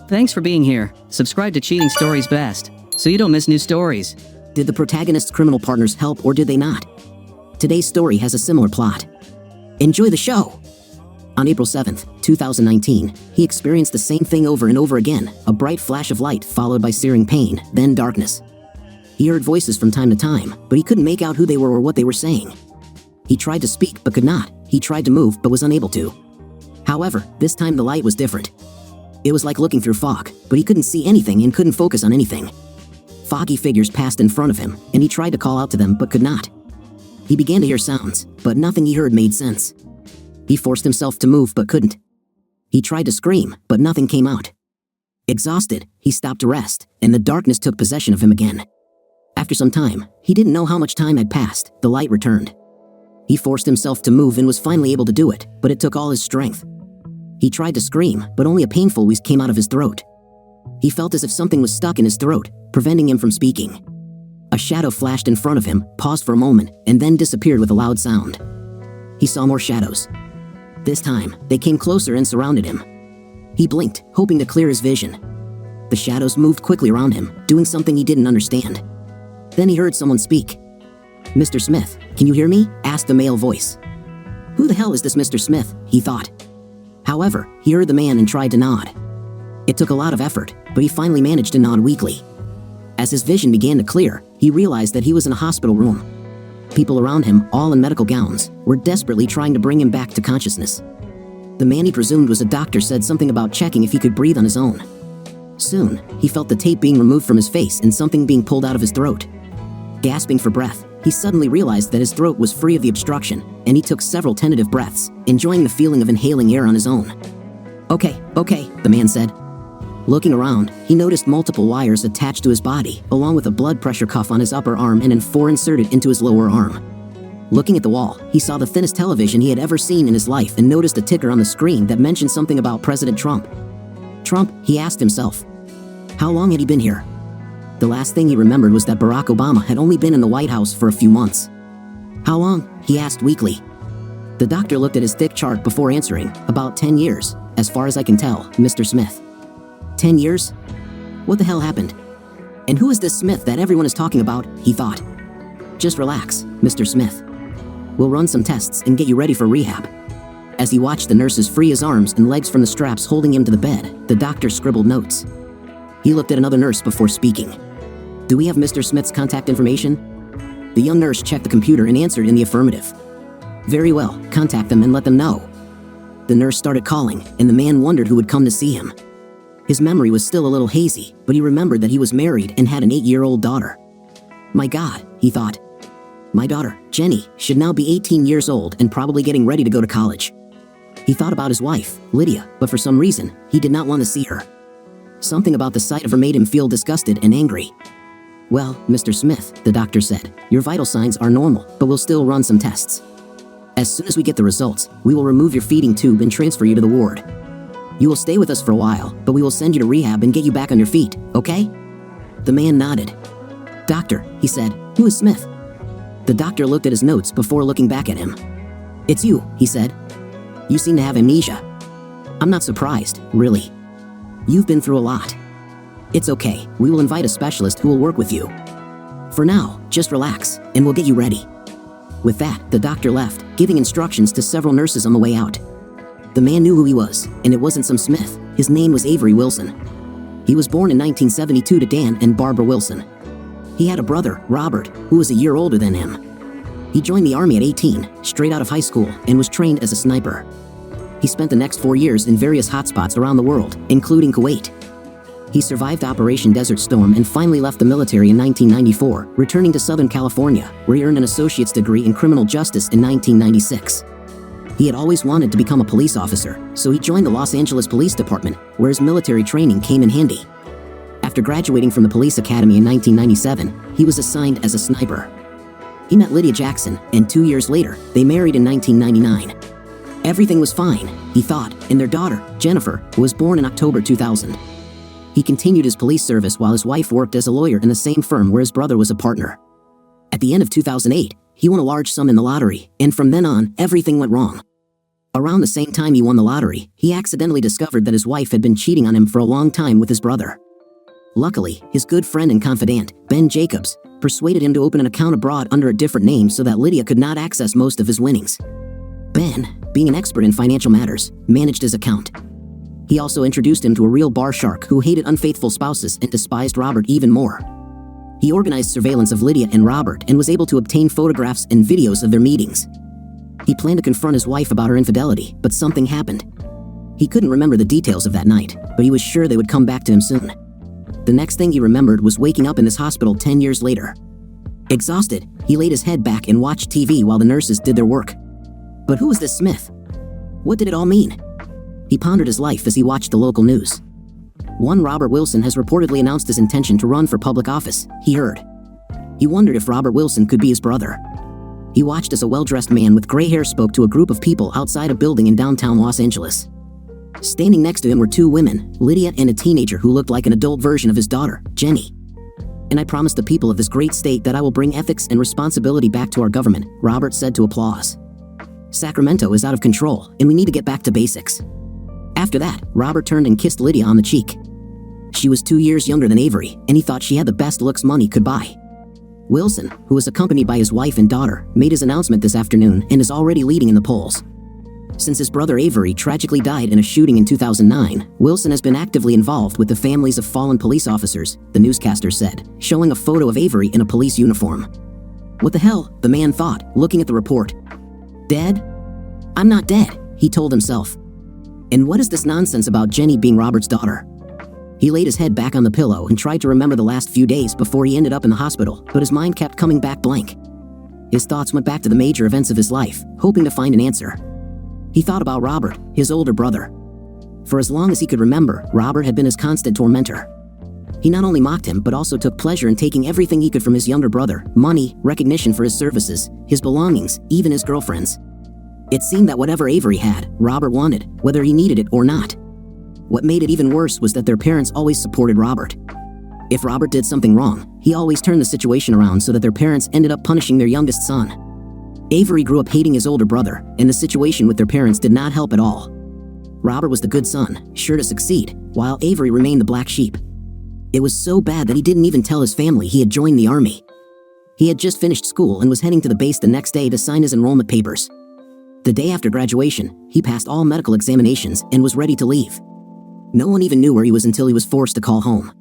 Thanks for being here. Subscribe to Cheating Stories Best, so you don't miss new stories. Did the protagonist's criminal partners help or did they not? Today's story has a similar plot. Enjoy the show! On April 7th, 2019, he experienced the same thing over and over again, a bright flash of light followed by searing pain, then darkness. He heard voices from time to time, but he couldn't make out who they were or what they were saying. He tried to speak but could not. He tried to move but was unable to. However, this time the light was different. It was like looking through fog, but he couldn't see anything and couldn't focus on anything. Foggy figures passed in front of him, and he tried to call out to them but could not. He began to hear sounds, but nothing he heard made sense. He forced himself to move but couldn't. He tried to scream, but nothing came out. Exhausted, he stopped to rest, and the darkness took possession of him again. After some time, he didn't know how much time had passed, the light returned. He forced himself to move and was finally able to do it, but it took all his strength. He tried to scream, but only a painful wheeze came out of his throat. He felt as if something was stuck in his throat, preventing him from speaking. A shadow flashed in front of him, paused for a moment, and then disappeared with a loud sound. He saw more shadows. This time, they came closer and surrounded him. He blinked, hoping to clear his vision. The shadows moved quickly around him, doing something he didn't understand. Then he heard someone speak. "Mr. Smith, can you hear me?" asked a male voice. Who the hell is this Mr. Smith, he thought. However, he heard the man and tried to nod. It took a lot of effort, but he finally managed to nod weakly. As his vision began to clear, he realized that he was in a hospital room. People around him, all in medical gowns, were desperately trying to bring him back to consciousness. The man he presumed was a doctor said something about checking if he could breathe on his own. Soon, he felt the tape being removed from his face and something being pulled out of his throat. Gasping for breath, he suddenly realized that his throat was free of the obstruction, and he took several tentative breaths, enjoying the feeling of inhaling air on his own. Okay, the man said. Looking around, he noticed multiple wires attached to his body, along with a blood pressure cuff on his upper arm and 4 inserted into his lower arm. Looking at the wall, he saw the thinnest television he had ever seen in his life and noticed a ticker on the screen that mentioned something about President Trump. Trump, he asked himself. How long had he been here? The last thing he remembered was that Barack Obama had only been in the White House for a few months. How long? He asked weakly. The doctor looked at his thick chart before answering. About 10 years, as far as I can tell, Mr. Smith. 10 years? What the hell happened? And who is this Smith that everyone is talking about, he thought. Just relax, Mr. Smith. We'll run some tests and get you ready for rehab. As he watched the nurses free his arms and legs from the straps holding him to the bed, the doctor scribbled notes. He looked at another nurse before speaking. Do we have Mr. Smith's contact information? The young nurse checked the computer and answered in the affirmative. Very well, contact them and let them know. The nurse started calling, and the man wondered who would come to see him. His memory was still a little hazy, but he remembered that he was married and had an 8-year-old daughter. My God, he thought. My daughter, Jenny, should now be 18 years old and probably getting ready to go to college. He thought about his wife, Lydia, but for some reason, he did not want to see her. Something about the sight of her made him feel disgusted and angry. Well, Mr. Smith, the doctor said, your vital signs are normal, but we'll still run some tests. As soon as we get the results, we will remove your feeding tube and transfer you to the ward. You will stay with us for a while, but we will send you to rehab and get you back on your feet, okay? The man nodded. Doctor, he said, who is Smith? The doctor looked at his notes before looking back at him. It's you, he said. You seem to have amnesia. I'm not surprised, really. You've been through a lot. It's okay, we will invite a specialist who will work with you. For now, just relax, and we'll get you ready. With that, the doctor left, giving instructions to several nurses on the way out. The man knew who he was, and it wasn't some Smith. His name was Avery Wilson. He was born in 1972 to Dan and Barbara Wilson. He had a brother, Robert, who was a year older than him. He joined the Army at 18, straight out of high school, and was trained as a sniper. He spent the next 4 years in various hotspots around the world, including Kuwait. He survived Operation Desert Storm and finally left the military in 1994, returning to Southern California, where he earned an associate's degree in criminal justice in 1996. He had always wanted to become a police officer, so he joined the Los Angeles Police Department, where his military training came in handy. After graduating from the police academy in 1997, he was assigned as a sniper. He met Lydia Jackson, and 2 years later, they married in 1999. Everything was fine, he thought, and their daughter, Jennifer, was born in October 2000. He continued his police service while his wife worked as a lawyer in the same firm where his brother was a partner. At the end of 2008, he won a large sum in the lottery, and from then on, everything went wrong. Around the same time he won the lottery, he accidentally discovered that his wife had been cheating on him for a long time with his brother. Luckily, his good friend and confidant, Ben Jacobs, persuaded him to open an account abroad under a different name so that Lydia could not access most of his winnings. Ben, being an expert in financial matters, managed his account. He also introduced him to a real bar shark who hated unfaithful spouses and despised Robert even more. He organized surveillance of Lydia and Robert and was able to obtain photographs and videos of their meetings. He planned to confront his wife about her infidelity, but something happened. He couldn't remember the details of that night, but he was sure they would come back to him soon. The next thing he remembered was waking up in this hospital 10 years later. Exhausted, he laid his head back and watched TV while the nurses did their work. But who was this Smith? What did it all mean? He pondered his life as he watched the local news. One Robert Wilson has reportedly announced his intention to run for public office, he heard. He wondered if Robert Wilson could be his brother. He watched as a well-dressed man with gray hair spoke to a group of people outside a building in downtown Los Angeles. Standing next to him were two women, Lydia and a teenager who looked like an adult version of his daughter, Jenny. "And I promise the people of this great state that I will bring ethics and responsibility back to our government," Robert said to applause. "Sacramento is out of control, and we need to get back to basics." After that, Robert turned and kissed Lydia on the cheek. She was 2 years younger than Avery, and he thought she had the best looks money could buy. Wilson, who was accompanied by his wife and daughter, made his announcement this afternoon and is already leading in the polls. Since his brother Avery tragically died in a shooting in 2009, Wilson has been actively involved with the families of fallen police officers, the newscaster said, showing a photo of Avery in a police uniform. "What the hell?" the man thought, looking at the report. "Dead? I'm not dead," he told himself. "And what is this nonsense about Jenny being Robert's daughter?" He laid his head back on the pillow and tried to remember the last few days before he ended up in the hospital, but his mind kept coming back blank. His thoughts went back to the major events of his life, hoping to find an answer. He thought about Robert, his older brother. For as long as he could remember, Robert had been his constant tormentor. He not only mocked him, but also took pleasure in taking everything he could from his younger brother: money, recognition for his services, his belongings, even his girlfriends. It seemed that whatever Avery had, Robert wanted, whether he needed it or not. What made it even worse was that their parents always supported Robert. If Robert did something wrong, he always turned the situation around so that their parents ended up punishing their youngest son. Avery grew up hating his older brother, and the situation with their parents did not help at all. Robert was the good son, sure to succeed, while Avery remained the black sheep. It was so bad that he didn't even tell his family he had joined the army. He had just finished school and was heading to the base the next day to sign his enrollment papers. The day after graduation, he passed all medical examinations and was ready to leave. No one even knew where he was until he was forced to call home.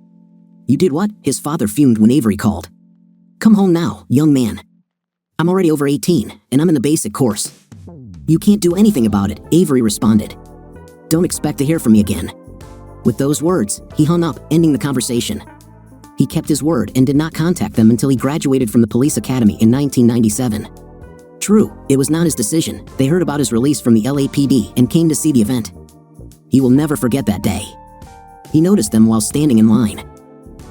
"You did what?" his father fumed when Avery called. "Come home now, young man. I'm already over 18, and I'm in the basic course." "You can't do anything about it," Avery responded. "Don't expect to hear from me again." With those words, he hung up, ending the conversation. He kept his word and did not contact them until he graduated from the police academy in 1997. True, it was not his decision. They heard about his release from the LAPD and came to see the event. He will never forget that day. He noticed them while standing in line.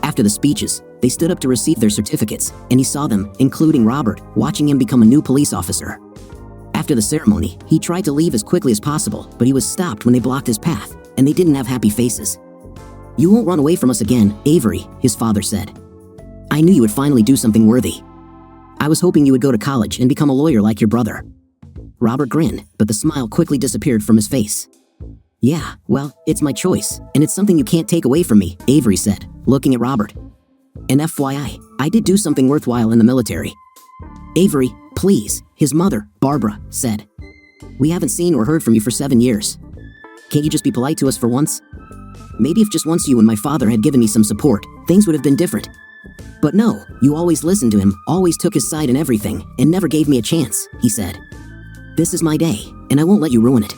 After the speeches, they stood up to receive their certificates, and he saw them, including Robert, watching him become a new police officer. After the ceremony, he tried to leave as quickly as possible, but he was stopped when they blocked his path, and they didn't have happy faces. "You won't run away from us again, Avery," his father said. "I knew you would finally do something worthy. I was hoping you would go to college and become a lawyer like your brother." Robert grinned, but the smile quickly disappeared from his face. "Yeah, well, it's my choice, and it's something you can't take away from me," Avery said, looking at Robert. "And FYI, I did do something worthwhile in the military." "Avery, please," his mother, Barbara, said. "We haven't seen or heard from you for 7 years. Can't you just be polite to us for once? Maybe if just once you and my father had given me some support, things would have been different. But no, you always listened to him, always took his side in everything, and never gave me a chance," he said. "This is my day, and I won't let you ruin it."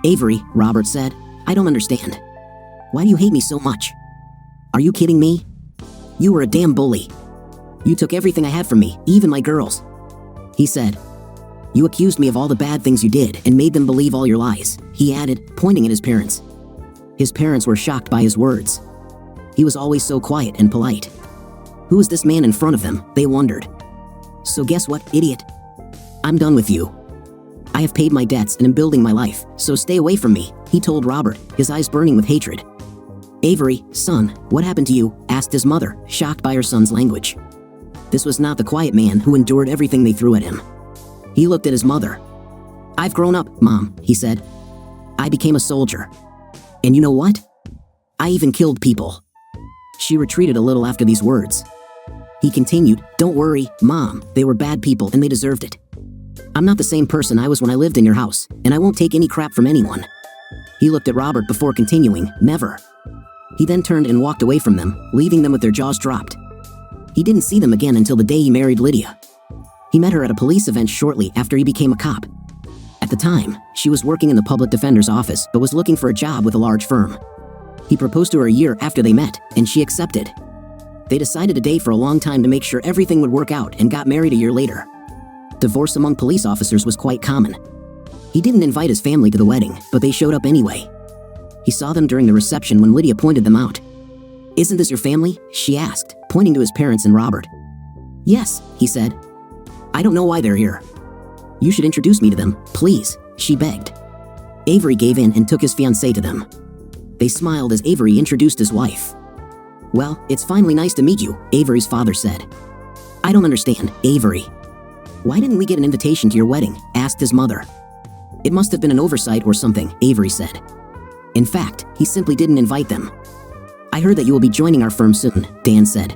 "Avery," Robert said, "I don't understand. Why do you hate me so much? Are you kidding me? You were a damn bully. You took everything I had from me, even my girls." He said, "You accused me of all the bad things you did and made them believe all your lies," he added, pointing at his parents. His parents were shocked by his words. He was always so quiet and polite. Who was this man in front of them, they wondered. "So guess what, idiot? I'm done with you. I have paid my debts and am building my life, so stay away from me," he told Robert, his eyes burning with hatred. "Avery, son, what happened to you?" asked his mother, shocked by her son's language. This was not the quiet man who endured everything they threw at him. He looked at his mother. "I've grown up, Mom," he said. "I became a soldier. And you know what? I even killed people." She retreated a little after these words. He continued, "Don't worry, Mom, they were bad people and they deserved it. I'm not the same person I was when I lived in your house, and I won't take any crap from anyone." He looked at Robert before continuing, "Never." He then turned and walked away from them, leaving them with their jaws dropped. He didn't see them again until the day he married Lydia. He met her at a police event shortly after he became a cop. At the time, she was working in the public defender's office but was looking for a job with a large firm. He proposed to her a year after they met, and she accepted. They decided to date for a long time to make sure everything would work out and got married a year later. Divorce among police officers was quite common. He didn't invite his family to the wedding, but they showed up anyway. He saw them during the reception when Lydia pointed them out. "Isn't this your family?" she asked, pointing to his parents and Robert. "Yes," he said. "I don't know why they're here." "You should introduce me to them, please," she begged. Avery gave in and took his fiancée to them. They smiled as Avery introduced his wife. "Well, it's finally nice to meet you," Avery's father said. "I don't understand, Avery. Why didn't we get an invitation to your wedding?" asked his mother. "It must have been an oversight or something," Avery said. "In fact, he simply didn't invite them." "I heard that you will be joining our firm soon," Dan said.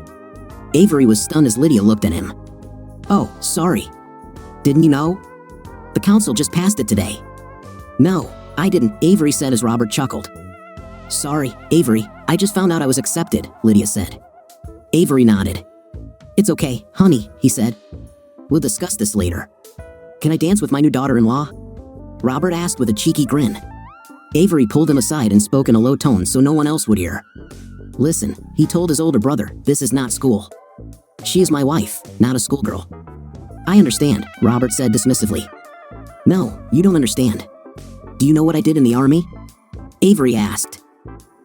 Avery was stunned as Lydia looked at him. "Oh, sorry. Didn't you know? The council just passed it today." "No, I didn't," Avery said as Robert chuckled. "Sorry, Avery, I just found out I was accepted," Lydia said. Avery nodded. "It's okay, honey," he said. "We'll discuss this later." "Can I dance with my new daughter-in-law?" Robert asked with a cheeky grin. Avery pulled him aside and spoke in a low tone so no one else would hear. "Listen," he told his older brother, "this is not school. She is my wife, not a schoolgirl." "I understand," Robert said dismissively. "No, you don't understand. Do you know what I did in the army?" Avery asked.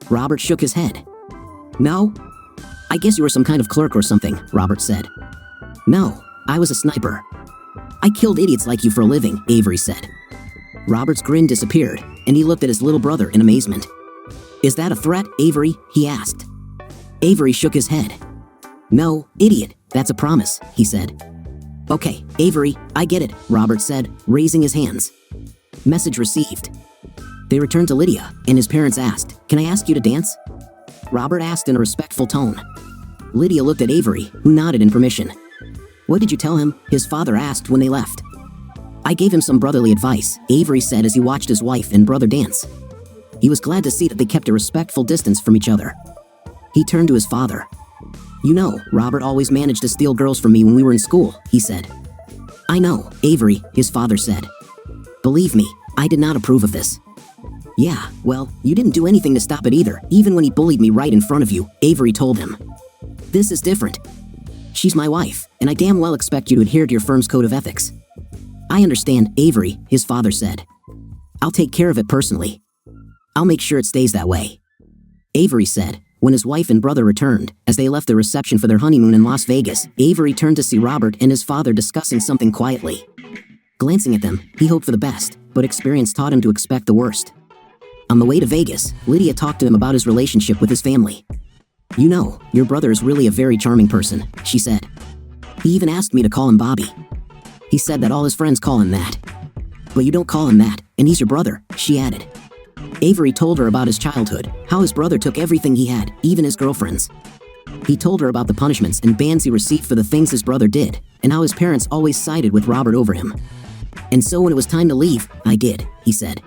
Robert shook his head. "No? I guess you were some kind of clerk or something," Robert said. "No, I was a sniper. I killed idiots like you for a living," Avery said. Robert's grin disappeared, and he looked at his little brother in amazement. "Is that a threat, Avery?" he asked. Avery shook his head. "No, idiot, that's a promise," he said. "Okay, Avery, I get it," Robert said, raising his hands. Message received. They returned to Lydia, and his parents asked, "Can I ask you to dance?" Robert asked in a respectful tone. Lydia looked at Avery, who nodded in permission. "What did you tell him?" his father asked when they left. "I gave him some brotherly advice," Avery said as he watched his wife and brother dance. He was glad to see that they kept a respectful distance from each other. He turned to his father. "You know, Robert always managed to steal girls from me when we were in school," he said. "I know, Avery," his father said. "Believe me, I did not approve of this." "Yeah, well, you didn't do anything to stop it either, even when he bullied me right in front of you," Avery told him. "This is different. She's my wife, and I damn well expect you to adhere to your firm's code of ethics." "I understand, Avery," his father said. "I'll take care of it personally. I'll make sure it stays that way," Avery said. When his wife and brother returned, as they left the reception for their honeymoon in Las Vegas, Avery turned to see Robert and his father discussing something quietly. Glancing at them, he hoped for the best, but experience taught him to expect the worst. On the way to Vegas, Lydia talked to him about his relationship with his family. "You know, your brother is really a very charming person," she said. "He even asked me to call him Bobby. He said that all his friends call him that. But you don't call him that, and he's your brother," she added. Avery told her about his childhood, how his brother took everything he had, even his girlfriends. He told her about the punishments and bans he received for the things his brother did, and how his parents always sided with Robert over him. "And so when it was time to leave, I did," he said.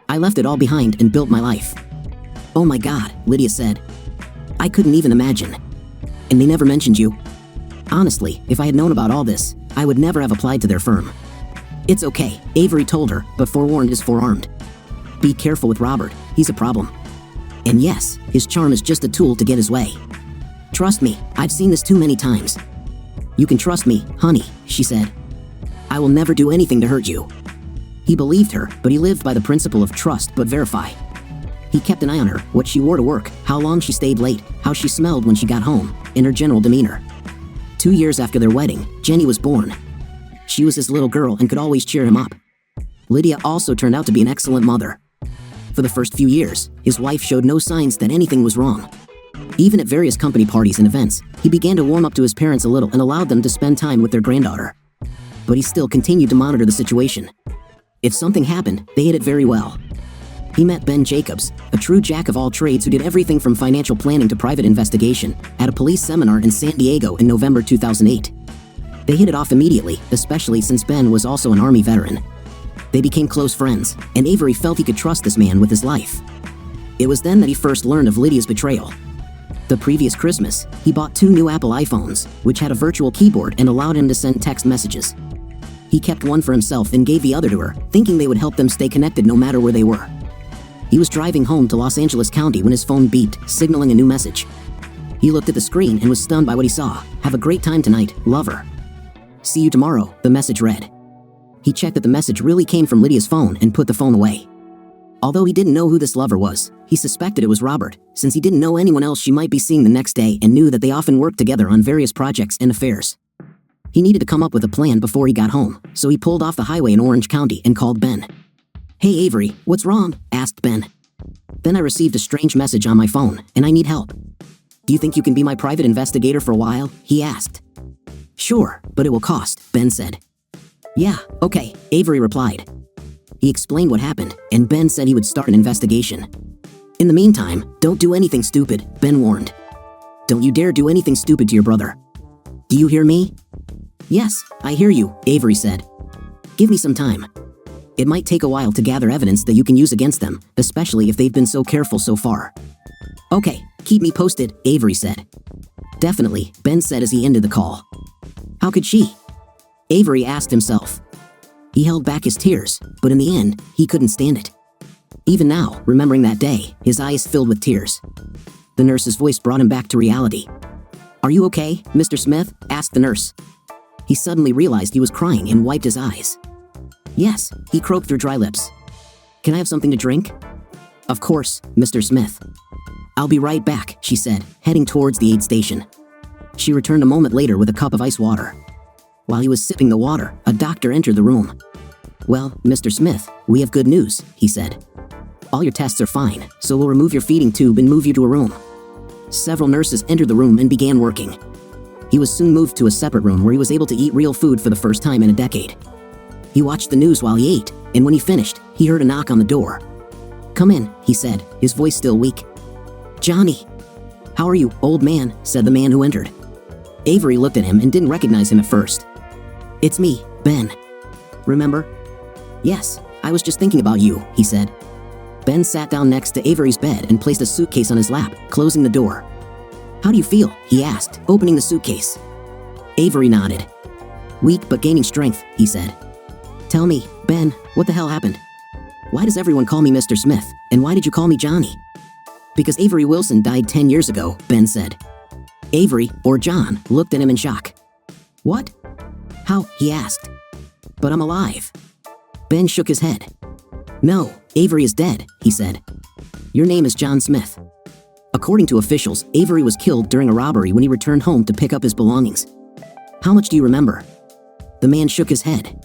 "I left it all behind and built my life." "Oh my God," Lydia said. "I couldn't even imagine. And they never mentioned you?" "Honestly, if I had known about all this, I would never have applied to their firm." "It's okay," Avery told her, but forewarned is forearmed. "Be careful with Robert, he's a problem. And yes, his charm is just a tool to get his way. Trust me, I've seen this too many times." "You can trust me, honey," she said. "I will never do anything to hurt you." He believed her, but he lived by the principle of trust but verify. He kept an eye on her, what she wore to work, how long she stayed late, how she smelled when she got home, and her general demeanor. 2 years after their wedding, Jenny was born. She was his little girl and could always cheer him up. Lydia also turned out to be an excellent mother. For the first few years, his wife showed no signs that anything was wrong. Even at various company parties and events, he began to warm up to his parents a little and allowed them to spend time with their granddaughter. But he still continued to monitor the situation. If something happened, they hid it very well. He met Ben Jacobs, a true jack of all trades who did everything from financial planning to private investigation, at a police seminar in San Diego in November 2008. They hit it off immediately, especially since Ben was also an Army veteran. They became close friends, and Avery felt he could trust this man with his life. It was then that he first learned of Lydia's betrayal. The previous Christmas, he bought 2 new Apple iPhones, which had a virtual keyboard and allowed him to send text messages. He kept one for himself and gave the other to her, thinking they would help them stay connected no matter where they were. He was driving home to Los Angeles County when his phone beeped, signaling a new message. He looked at the screen and was stunned by what he saw. "Have a great time tonight, lover. See you tomorrow," the message read. He checked that the message really came from Lydia's phone and put the phone away. Although he didn't know who this lover was, he suspected it was Robert, since he didn't know anyone else she might be seeing the next day and knew that they often worked together on various projects and affairs. He needed to come up with a plan before he got home, so he pulled off the highway in Orange County and called Ben. "Hey Avery, what's wrong?" asked Ben. "Ben, I received a strange message on my phone, and I need help. Do you think you can be my private investigator for a while?" he asked. "Sure, but it will cost," Ben said. "Yeah, okay," Avery replied. He explained what happened, and Ben said he would start an investigation. "In the meantime, don't do anything stupid," Ben warned. "Don't you dare do anything stupid to your brother. Do you hear me?" "Yes, I hear you," Avery said. "Give me some time. It might take a while to gather evidence that you can use against them, especially if they've been so careful so far." "Okay, keep me posted," Avery said. "Definitely," Ben said as he ended the call. "How could she?" Avery asked himself. He held back his tears, but in the end, he couldn't stand it. Even now, remembering that day, his eyes filled with tears. The nurse's voice brought him back to reality. "Are you okay, Mr. Smith?" asked the nurse. He suddenly realized he was crying and wiped his eyes. "Yes," he croaked through dry lips. "Can I have something to drink?" "Of course, Mr. Smith." "I'll be right back," she said, heading towards the aid station. She returned a moment later with a cup of ice water. While he was sipping the water, a doctor entered the room. "Well, Mr. Smith, we have good news," he said. "All your tests are fine, so we'll remove your feeding tube and move you to a room." Several nurses entered the room and began working. He was soon moved to a separate room where he was able to eat real food for the first time in a decade. He watched the news while he ate, and when he finished, he heard a knock on the door. "Come in," he said, his voice still weak. "Johnny." "How are you, old man?" said the man who entered. Avery looked at him and didn't recognize him at first. "It's me, Ben. Remember?" "Yes, I was just thinking about you," he said. Ben sat down next to Avery's bed and placed a suitcase on his lap, closing the door. "How do you feel?" he asked, opening the suitcase. Avery nodded. "Weak but gaining strength," he said. "Tell me, Ben, what the hell happened? Why does everyone call me Mr. Smith, and why did you call me Johnny?" "Because Avery Wilson died 10 years ago," Ben said. Avery, or John, looked at him in shock. "What? How?" he asked. "But I'm alive." Ben shook his head. "No, Avery is dead," he said. "Your name is John Smith." According to officials, Avery was killed during a robbery when he returned home to pick up his belongings. "How much do you remember?" The man shook his head.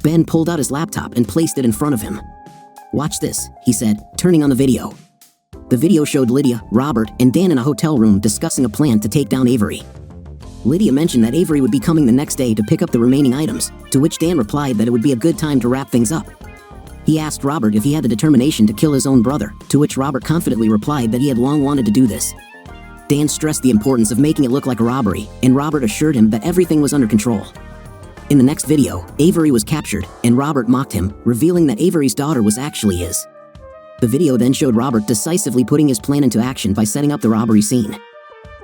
Ben pulled out his laptop and placed it in front of him. "Watch this," he said, turning on the video. The video showed Lydia, Robert, and Dan in a hotel room discussing a plan to take down Avery. Lydia mentioned that Avery would be coming the next day to pick up the remaining items, to which Dan replied that it would be a good time to wrap things up. He asked Robert if he had the determination to kill his own brother, to which Robert confidently replied that he had long wanted to do this. Dan stressed the importance of making it look like a robbery, and Robert assured him that everything was under control. In the next video, Avery was captured, and Robert mocked him, revealing that Avery's daughter was actually his. The video then showed Robert decisively putting his plan into action by setting up the robbery scene.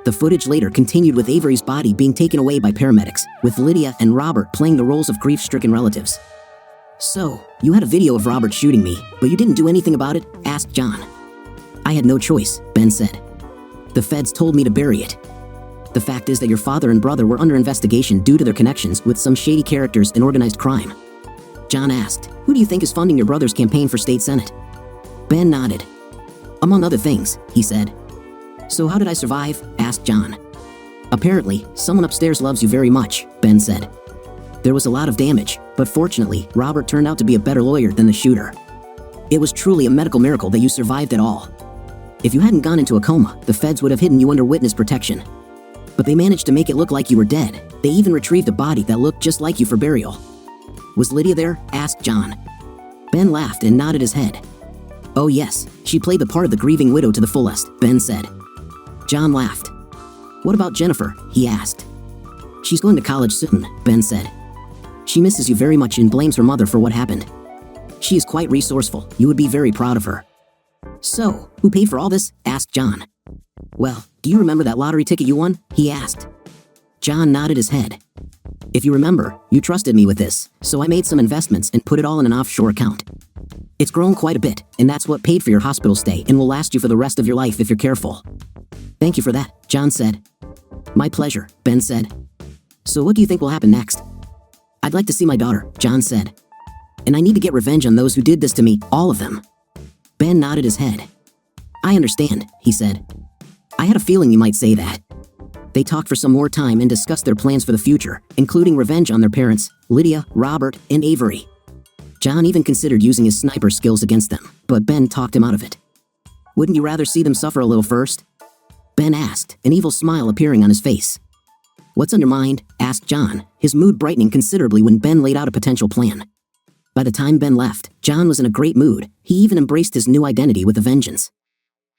The footage later continued with Avery's body being taken away by paramedics, with Lydia and Robert playing the roles of grief-stricken relatives. "So, you had a video of Robert shooting me, but you didn't do anything about it?" asked John. "I had no choice," Ben said. "The feds told me to bury it. The fact is that your father and brother were under investigation due to their connections with some shady characters in organized crime." John asked, "Who do you think is funding your brother's campaign for state senate?" Ben nodded. "Among other things," he said. "So how did I survive?" asked John. "Apparently, someone upstairs loves you very much," Ben said. "There was a lot of damage, but fortunately, Robert turned out to be a better lawyer than the shooter. It was truly a medical miracle that you survived at all. If you hadn't gone into a coma, the feds would have hidden you under witness protection. But they managed to make it look like you were dead. They even retrieved a body that looked just like you for burial." "Was Lydia there?" asked John. Ben laughed and nodded his head. Oh yes, she played the part of the grieving widow to the fullest, Ben said. John laughed. What about Jennifer? He asked. She's going to college soon, Ben said. She misses you very much and blames her mother for what happened. She is quite resourceful. You would be very proud of her. So, who paid for all this? Asked John. Well, do you remember that lottery ticket you won? He asked. John nodded his head. If you remember, you trusted me with this, so I made some investments and put it all in an offshore account. It's grown quite a bit, and that's what paid for your hospital stay and will last you for the rest of your life if you're careful. Thank you for that, John said. My pleasure, Ben said. So what do you think will happen next? I'd like to see my daughter, John said. And I need to get revenge on those who did this to me, all of them. Ben nodded his head. I understand, he said. I had a feeling you might say that. They talked for some more time and discussed their plans for the future, including revenge on their parents, Lydia, Robert, and Avery. John even considered using his sniper skills against them, but Ben talked him out of it. Wouldn't you rather see them suffer a little first? Ben asked, an evil smile appearing on his face. What's on your mind? Asked John, his mood brightening considerably when Ben laid out a potential plan. By the time Ben left, John was in a great mood. He even embraced his new identity with a vengeance.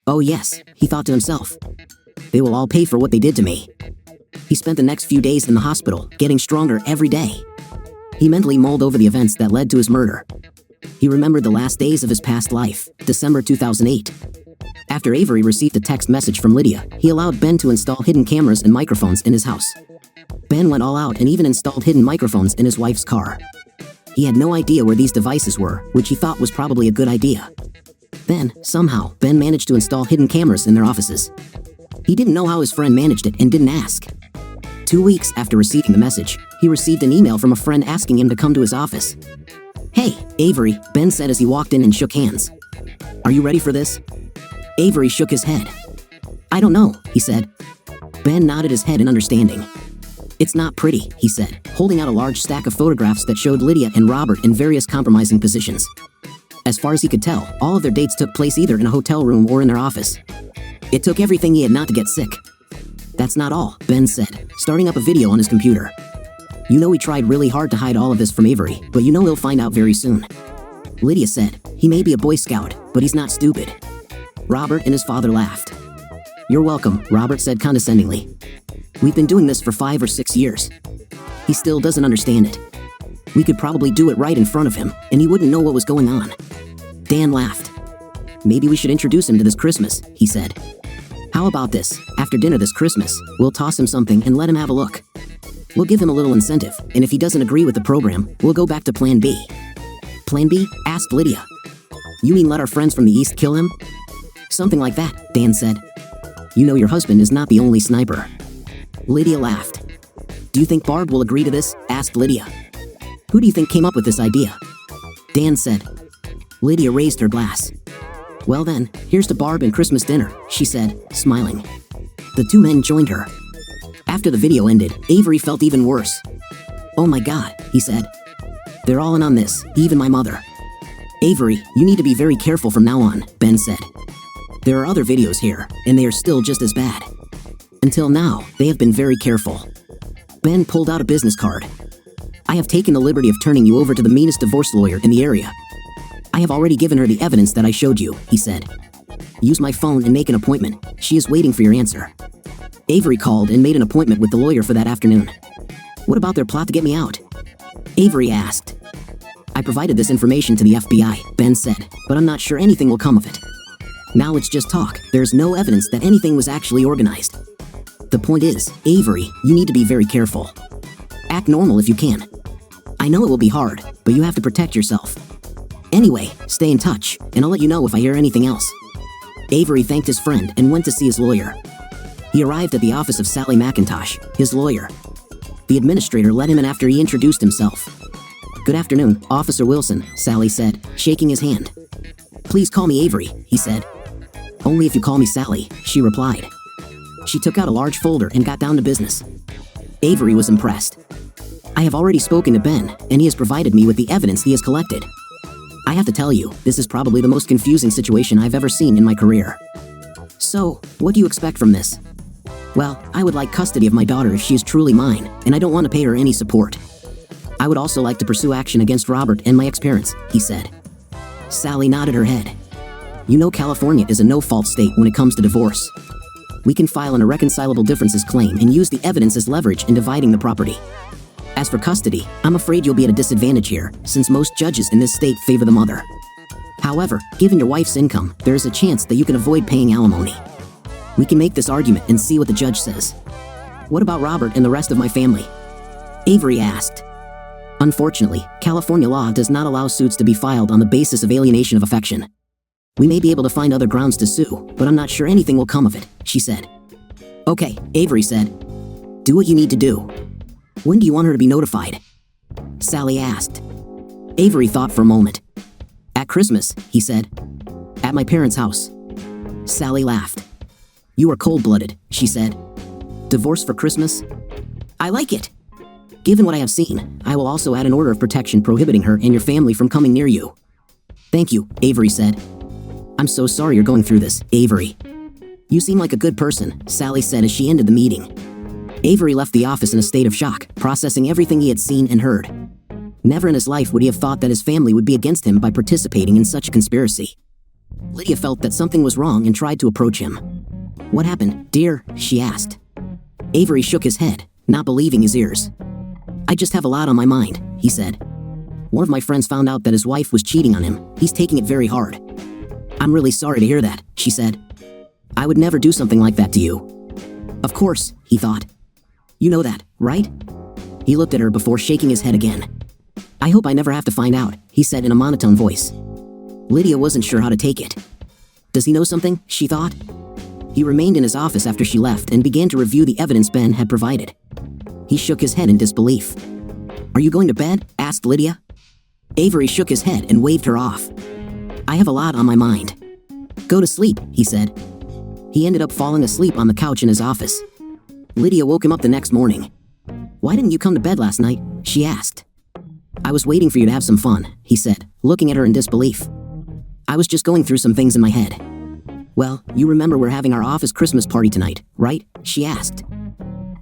Oh yes, he thought to himself. They will all pay for what they did to me. He spent the next few days in the hospital, getting stronger every day. He mentally mulled over the events that led to his murder. He remembered the last days of his past life, December 2008. After Avery received a text message from Lydia, he allowed Ben to install hidden cameras and microphones in his house. Ben went all out and even installed hidden microphones in his wife's car. He had no idea where these devices were, which he thought was probably a good idea. Then, somehow, Ben managed to install hidden cameras in their offices. He didn't know how his friend managed it and didn't ask. 2 weeks after receiving the message, he received an email from a friend asking him to come to his office. Hey, Avery, Ben said as he walked in and shook hands. Are you ready for this? Avery shook his head. I don't know, he said. Ben nodded his head in understanding. It's not pretty, he said, holding out a large stack of photographs that showed Lydia and Robert in various compromising positions. As far as he could tell, all of their dates took place either in a hotel room or in their office. It took everything he had not to get sick. That's not all, Ben said, starting up a video on his computer. You know he tried really hard to hide all of this from Avery, but you know he'll find out very soon. Lydia said, he may be a Boy Scout, but he's not stupid. Robert and his father laughed. You're welcome, Robert said condescendingly. We've been doing this for 5 or 6 years. He still doesn't understand it. We could probably do it right in front of him, and he wouldn't know what was going on. Dan laughed. Maybe we should introduce him to this Christmas, he said. How about this? After dinner this Christmas, we'll toss him something and let him have a look. We'll give him a little incentive, and if he doesn't agree with the program, we'll go back to Plan B. Plan B? Asked Lydia. You mean let our friends from the East kill him? Something like that, Dan said. You know your husband is not the only sniper. Lydia laughed. Do you think Barb will agree to this? Asked Lydia. Who do you think came up with this idea? Dan said. Lydia raised her glass. Well then, here's to Barb and Christmas dinner, she said, smiling. The two men joined her. After the video ended, Avery felt even worse. Oh my god, he said. They're all in on this, even my mother. Avery, you need to be very careful from now on, Ben said. There are other videos here, and they are still just as bad. Until now, they have been very careful. Ben pulled out a business card. I have taken the liberty of turning you over to the meanest divorce lawyer in the area. I have already given her the evidence that I showed you, he said. Use my phone and make an appointment. She is waiting for your answer. Avery called and made an appointment with the lawyer for that afternoon. What about their plot to get me out? Avery asked. I provided this information to the FBI, Ben said, but I'm not sure anything will come of it. Now it's just talk. There's no evidence that anything was actually organized. The point is, Avery, you need to be very careful. Act normal if you can. I know it will be hard, but you have to protect yourself. Anyway, stay in touch, and I'll let you know if I hear anything else. Avery thanked his friend and went to see his lawyer. He arrived at the office of Sally McIntosh, his lawyer. The administrator let him in after he introduced himself. Good afternoon, Officer Wilson, Sally said, shaking his hand. Please call me Avery, he said. Only if you call me Sally, she replied. She took out a large folder and got down to business. Avery was impressed. I have already spoken to Ben, and he has provided me with the evidence he has collected. I have to tell you, this is probably the most confusing situation I've ever seen in my career. So, what do you expect from this? Well, I would like custody of my daughter if she is truly mine, and I don't want to pay her any support. I would also like to pursue action against Robert and my ex-parents, he said. Sally nodded her head. You know California is a no-fault state when it comes to divorce. We can file an irreconcilable differences claim and use the evidence as leverage in dividing the property. As for custody, I'm afraid you'll be at a disadvantage here, since most judges in this state favor the mother. However, given your wife's income, there is a chance that you can avoid paying alimony. We can make this argument and see what the judge says. What about Robert and the rest of my family? Avery asked. Unfortunately, California law does not allow suits to be filed on the basis of alienation of affection. We may be able to find other grounds to sue, but I'm not sure anything will come of it, she said. Okay, Avery said. Do what you need to do. When do you want her to be notified? Sally asked. Avery thought for a moment. At Christmas, he said. At my parents' house. Sally laughed. You are cold-blooded, she said. Divorce for Christmas? I like it. Given what I have seen, I will also add an order of protection prohibiting her and your family from coming near you. Thank you, Avery said. I'm so sorry you're going through this, Avery. You seem like a good person, Sally said as she ended the meeting. Avery left the office in a state of shock, processing everything he had seen and heard. Never in his life would he have thought that his family would be against him by participating in such a conspiracy. Lydia felt that something was wrong and tried to approach him. What happened, dear? She asked. Avery shook his head, not believing his ears. I just have a lot on my mind, he said. One of my friends found out that his wife was cheating on him. He's taking it very hard. I'm really sorry to hear that, she said. I would never do something like that to you. Of course, he thought. You know that, right? He looked at her before shaking his head again. I hope I never have to find out, he said in a monotone voice. Lydia wasn't sure how to take it. Does he know something, she thought? He remained in his office after she left and began to review the evidence Ben had provided. He shook his head in disbelief. Are you going to bed? Asked Lydia. Avery shook his head and waved her off. I have a lot on my mind. Go to sleep, he said. He ended up falling asleep on the couch in his office. Lydia woke him up the next morning. Why didn't you come to bed last night? She asked. I was waiting for you to have some fun, he said, looking at her in disbelief. I was just going through some things in my head. Well, you remember we're having our office Christmas party tonight, right? She asked.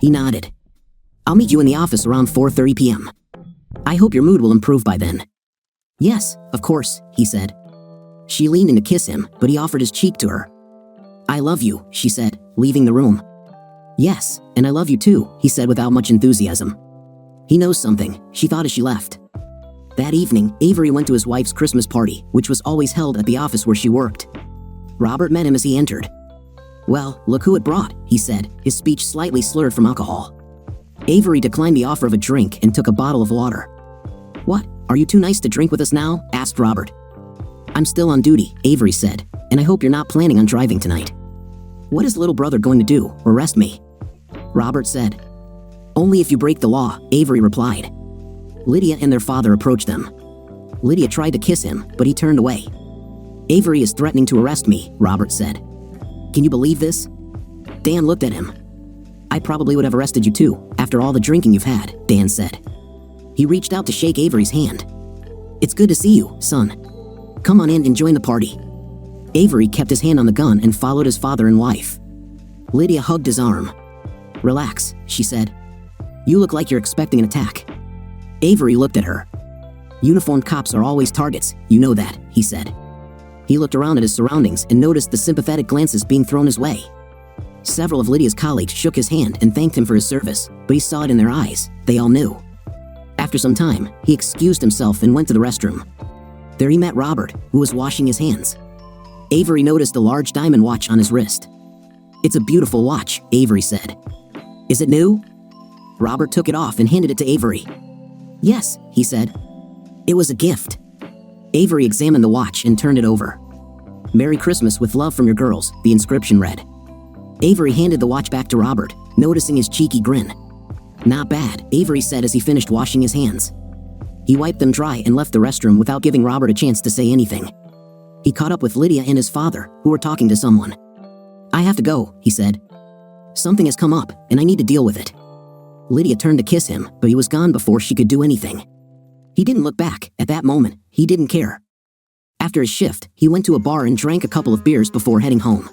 He nodded. I'll meet you in the office around 4:30 p.m. I hope your mood will improve by then. Yes, of course, he said. She leaned in to kiss him, but he offered his cheek to her. I love you, she said, leaving the room. Yes, and I love you too, he said without much enthusiasm. He knows something, she thought as she left. That evening, Avery went to his wife's Christmas party, which was always held at the office where she worked. Robert met him as he entered. Well, look who it brought, he said, his speech slightly slurred from alcohol. Avery declined the offer of a drink and took a bottle of water. What, are you too nice to drink with us now? Asked Robert. I'm still on duty, Avery said, and I hope you're not planning on driving tonight. What is little brother going to do, arrest me? Robert said. Only if you break the law, Avery replied. Lydia and their father approached them. Lydia tried to kiss him, but he turned away. Avery is threatening to arrest me, Robert said. Can you believe this? Dan looked at him. I probably would have arrested you too, after all the drinking you've had, Dan said. He reached out to shake Avery's hand. It's good to see you, son. Come on in and join the party. Avery kept his hand on the gun and followed his father and wife. Lydia hugged his arm. Relax, she said. You look like you're expecting an attack. Avery looked at her. Uniformed cops are always targets, you know that, he said. He looked around at his surroundings and noticed the sympathetic glances being thrown his way. Several of Lydia's colleagues shook his hand and thanked him for his service, but he saw it in their eyes, they all knew. After some time, he excused himself and went to the restroom. There he met Robert, who was washing his hands. Avery noticed a large diamond watch on his wrist. It's a beautiful watch, Avery said. Is it new? Robert took it off and handed it to Avery. Yes, he said. It was a gift. Avery examined the watch and turned it over. Merry Christmas with love from your girls, the inscription read. Avery handed the watch back to Robert, noticing his cheeky grin. Not bad, Avery said as he finished washing his hands. He wiped them dry and left the restroom without giving Robert a chance to say anything. He caught up with Lydia and his father, who were talking to someone. I have to go, he said. Something has come up, and I need to deal with it. Lydia turned to kiss him, but he was gone before she could do anything. He didn't look back. At that moment, he didn't care. After his shift, he went to a bar and drank a couple of beers before heading home.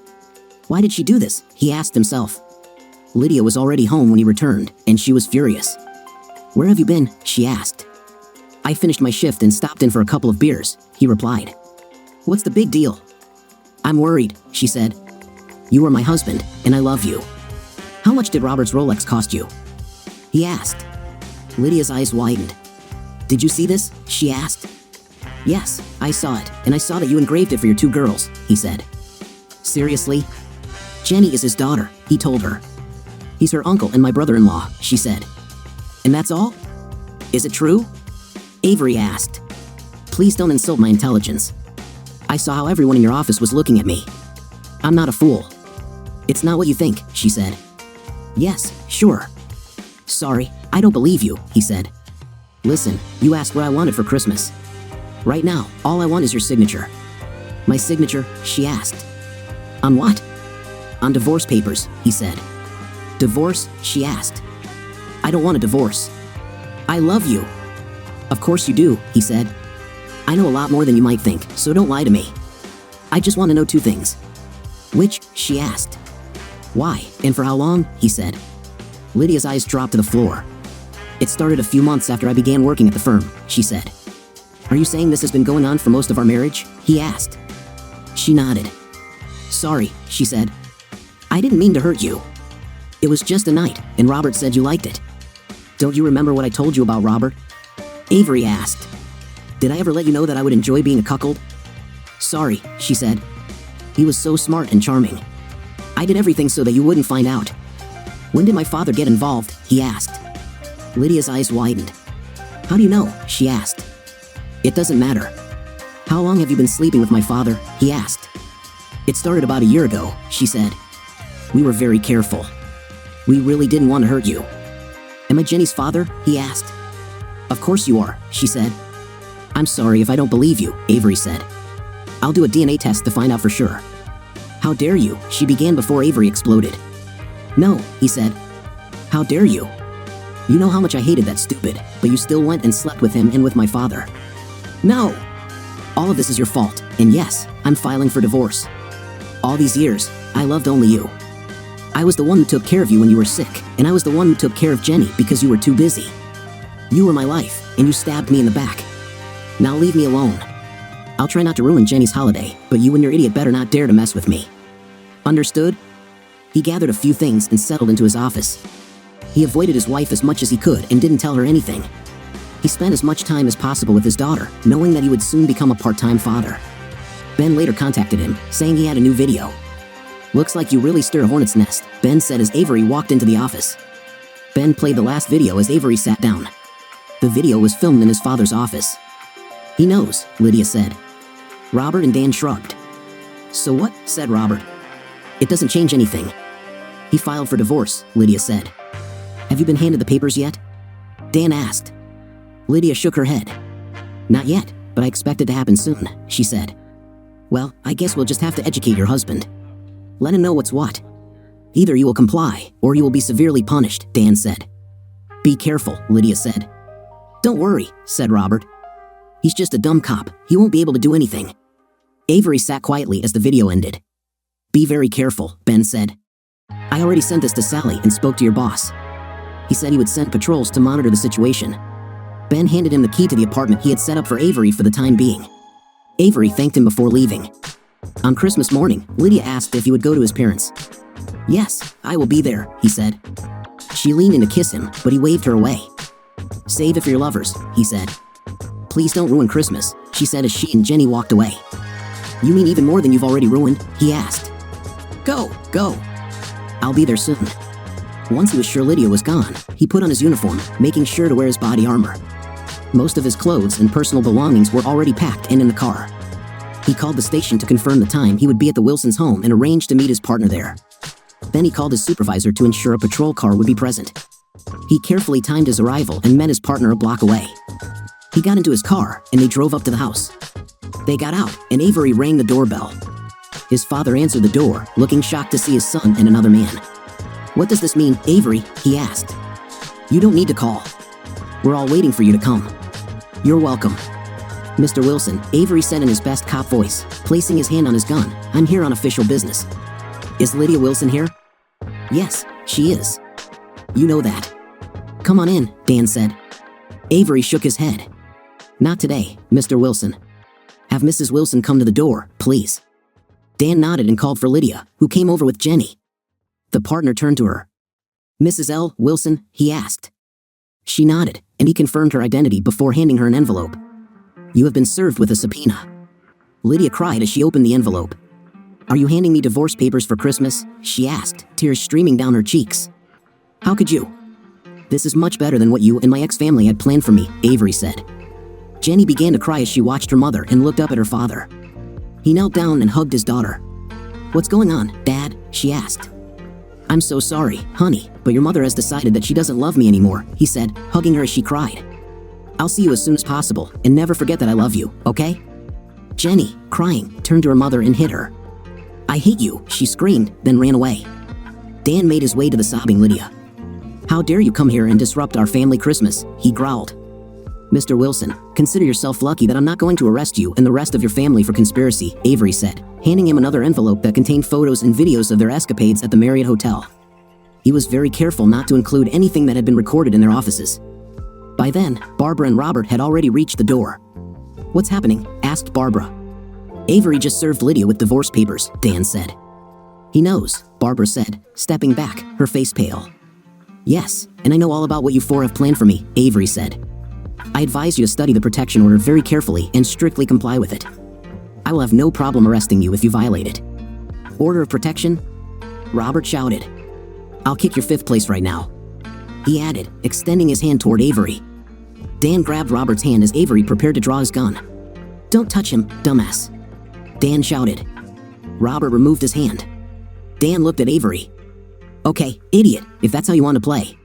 Why did she do this? He asked himself. Lydia was already home when he returned, and she was furious. Where have you been? She asked. I finished my shift and stopped in for a couple of beers, he replied. What's the big deal? I'm worried, she said. You are my husband, and I love you. How much did Robert's Rolex cost you? He asked. Lydia's eyes widened. Did you see this? She asked. Yes, I saw it, and I saw that you engraved it for your two girls, he said. Seriously? Jenny is his daughter, he told her. He's her uncle and my brother-in-law, she said. And that's all? Is it true? Avery asked. Please don't insult my intelligence. I saw how everyone in your office was looking at me. I'm not a fool. It's not what you think, she said. Yes, sure. Sorry, I don't believe you, he said. Listen, you asked what I wanted for Christmas. Right now, all I want is your signature. My signature, she asked. On what? On divorce papers, he said. Divorce, she asked. I don't want a divorce. I love you. Of course you do, he said. I know a lot more than you might think, so don't lie to me. I just want to know two things. Which, she asked. Why, and for how long, he said. Lydia's eyes dropped to the floor. It started a few months after I began working at the firm, she said. Are you saying this has been going on for most of our marriage? He asked. She nodded. Sorry, she said. I didn't mean to hurt you. It was just a night, and Robert said you liked it. Don't you remember what I told you about Robert? Avery asked. Did I ever let you know that I would enjoy being a cuckold? Sorry, she said. He was so smart and charming. I did everything so that you wouldn't find out. When did my father get involved? He asked. Lydia's eyes widened. How do you know? She asked. It doesn't matter. How long have you been sleeping with my father? He asked. It started about a year ago, she said. We were very careful. We really didn't want to hurt you. Am I Jenny's father? He asked. Of course you are, she said. I'm sorry if I don't believe you, Avery said. I'll do a DNA test to find out for sure. How dare you? She began before Avery exploded. No, he said. How dare you? You know how much I hated that stupid, but you still went and slept with him and with my father. No! All of this is your fault, and yes, I'm filing for divorce. All these years, I loved only you. I was the one who took care of you when you were sick, and I was the one who took care of Jenny because you were too busy. You were my life, and you stabbed me in the back. Now leave me alone. I'll try not to ruin Jenny's holiday, but you and your idiot better not dare to mess with me. Understood? He gathered a few things and settled into his office. He avoided his wife as much as he could and didn't tell her anything. He spent as much time as possible with his daughter, knowing that he would soon become a part-time father. Ben later contacted him, saying he had a new video. Looks like you really stirred a hornet's nest, Ben said as Avery walked into the office. Ben played the last video as Avery sat down. The video was filmed in his father's office. He knows, Lydia said. Robert and Dan shrugged. So what? Said Robert. It doesn't change anything. He filed for divorce, Lydia said. Have you been handed the papers yet? Dan asked. Lydia shook her head. Not yet, but I expect it to happen soon, she said. Well, I guess we'll just have to educate your husband. Let him know what's what. Either you will comply, or you will be severely punished, Dan said. Be careful, Lydia said. Don't worry, said Robert. He's just a dumb cop. He won't be able to do anything. Avery sat quietly as the video ended. Be very careful, Ben said. I already sent this to Sally and spoke to your boss. He said he would send patrols to monitor the situation. Ben handed him the key to the apartment he had set up for Avery for the time being. Avery thanked him before leaving. On Christmas morning, Lydia asked if he would go to his parents. Yes, I will be there, he said. She leaned in to kiss him, but he waved her away. Save it for your lovers, he said. Please don't ruin Christmas, she said as she and Jenny walked away. You mean even more than you've already ruined? He asked. Go. I'll be there soon. Once he was sure Lydia was gone, he put on his uniform, making sure to wear his body armor. Most of his clothes and personal belongings were already packed and in the car. He called the station to confirm the time he would be at the Wilsons' home and arranged to meet his partner there. Then he called his supervisor to ensure a patrol car would be present. He carefully timed his arrival and met his partner a block away. He got into his car, and they drove up to the house. They got out, and Avery rang the doorbell. His father answered the door, looking shocked to see his son and another man. What does this mean, Avery? He asked. You don't need to call. We're all waiting for you to come. You're welcome. Mr. Wilson, Avery said in his best cop voice, placing his hand on his gun. I'm here on official business. Is Lydia Wilson here? Yes, she is. You know that. Come on in, Dan said. Avery shook his head. Not today, Mr. Wilson. Have Mrs. Wilson come to the door, please." Dan nodded and called for Lydia, who came over with Jenny. The partner turned to her. "Mrs. L. Wilson?" he asked. She nodded, and he confirmed her identity before handing her an envelope. "You have been served with a subpoena." Lydia cried as she opened the envelope. "Are you handing me divorce papers for Christmas?" she asked, tears streaming down her cheeks. "How could you?" "This is much better than what you and my ex-family had planned for me," Avery said. Jenny began to cry as she watched her mother and looked up at her father. He knelt down and hugged his daughter. "What's going on, Dad?" she asked. "I'm so sorry, honey, but your mother has decided that she doesn't love me anymore," he said, hugging her as she cried. "I'll see you as soon as possible, and never forget that I love you, okay?" Jenny, crying, turned to her mother and hit her. "I hate you," she screamed, then ran away. Dan made his way to the sobbing Lydia. "How dare you come here and disrupt our family Christmas," he growled. "Mr. Wilson, consider yourself lucky that I'm not going to arrest you and the rest of your family for conspiracy," Avery said, handing him another envelope that contained photos and videos of their escapades at the Marriott Hotel. He was very careful not to include anything that had been recorded in their offices. By then, Barbara and Robert had already reached the door. "What's happening?" asked Barbara. "Avery just served Lydia with divorce papers," Dan said. "He knows," Barbara said, stepping back, her face pale. "Yes, and I know all about what you four have planned for me," Avery said. "I advise you to study the protection order very carefully and strictly comply with it. I will have no problem arresting you if you violate it." "Order of protection?" Robert shouted. "I'll kick your fifth place right now," he added, extending his hand toward Avery. Dan grabbed Robert's hand as Avery prepared to draw his gun. "Don't touch him, dumbass," Dan shouted. Robert removed his hand. Dan looked at Avery. "Okay, idiot, if that's how you want to play.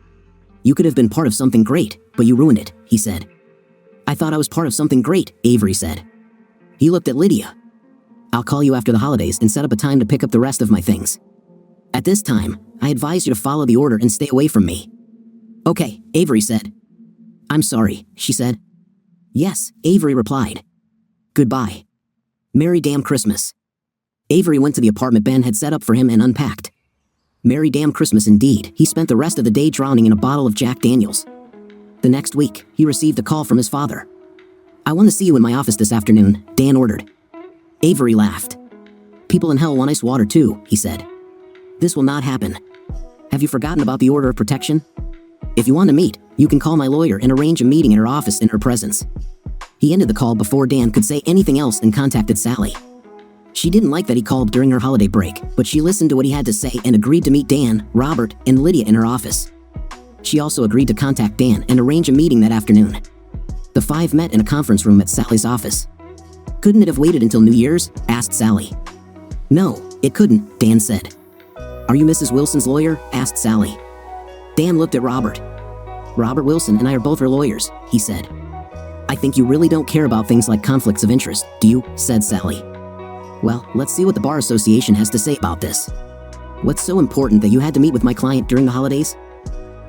You could have been part of something great, but you ruined it," he said. "I thought I was part of something great," Avery said. He looked at Lydia. "I'll call you after the holidays and set up a time to pick up the rest of my things. At this time, I advise you to follow the order and stay away from me." "Okay," Avery said. "I'm sorry," she said. "Yes," Avery replied. "Goodbye. Merry damn Christmas." Avery went to the apartment Ben had set up for him and unpacked. Merry damn Christmas indeed. He spent the rest of the day drowning in a bottle of Jack Daniels. The next week, he received a call from his father. "I want to see you in my office this afternoon," Dan ordered. Avery laughed. "People in hell want ice water too," he said. "This will not happen. Have you forgotten about the order of protection? If you want to meet, you can call my lawyer and arrange a meeting in her office in her presence." He ended the call before Dan could say anything else and contacted Sally. She didn't like that he called during her holiday break, but she listened to what he had to say and agreed to meet Dan, Robert, and Lydia in her office. She also agreed to contact Dan and arrange a meeting that afternoon. The five met in a conference room at Sally's office. "Couldn't it have waited until New Year's?" asked Sally. "No, it couldn't," Dan said. "Are you Mrs. Wilson's lawyer?" asked Sally. Dan looked at Robert. "Robert Wilson and I are both her lawyers," he said. "I think you really don't care about things like conflicts of interest, do you?" said Sally. "Well, let's see what the Bar Association has to say about this. What's so important that you had to meet with my client during the holidays?"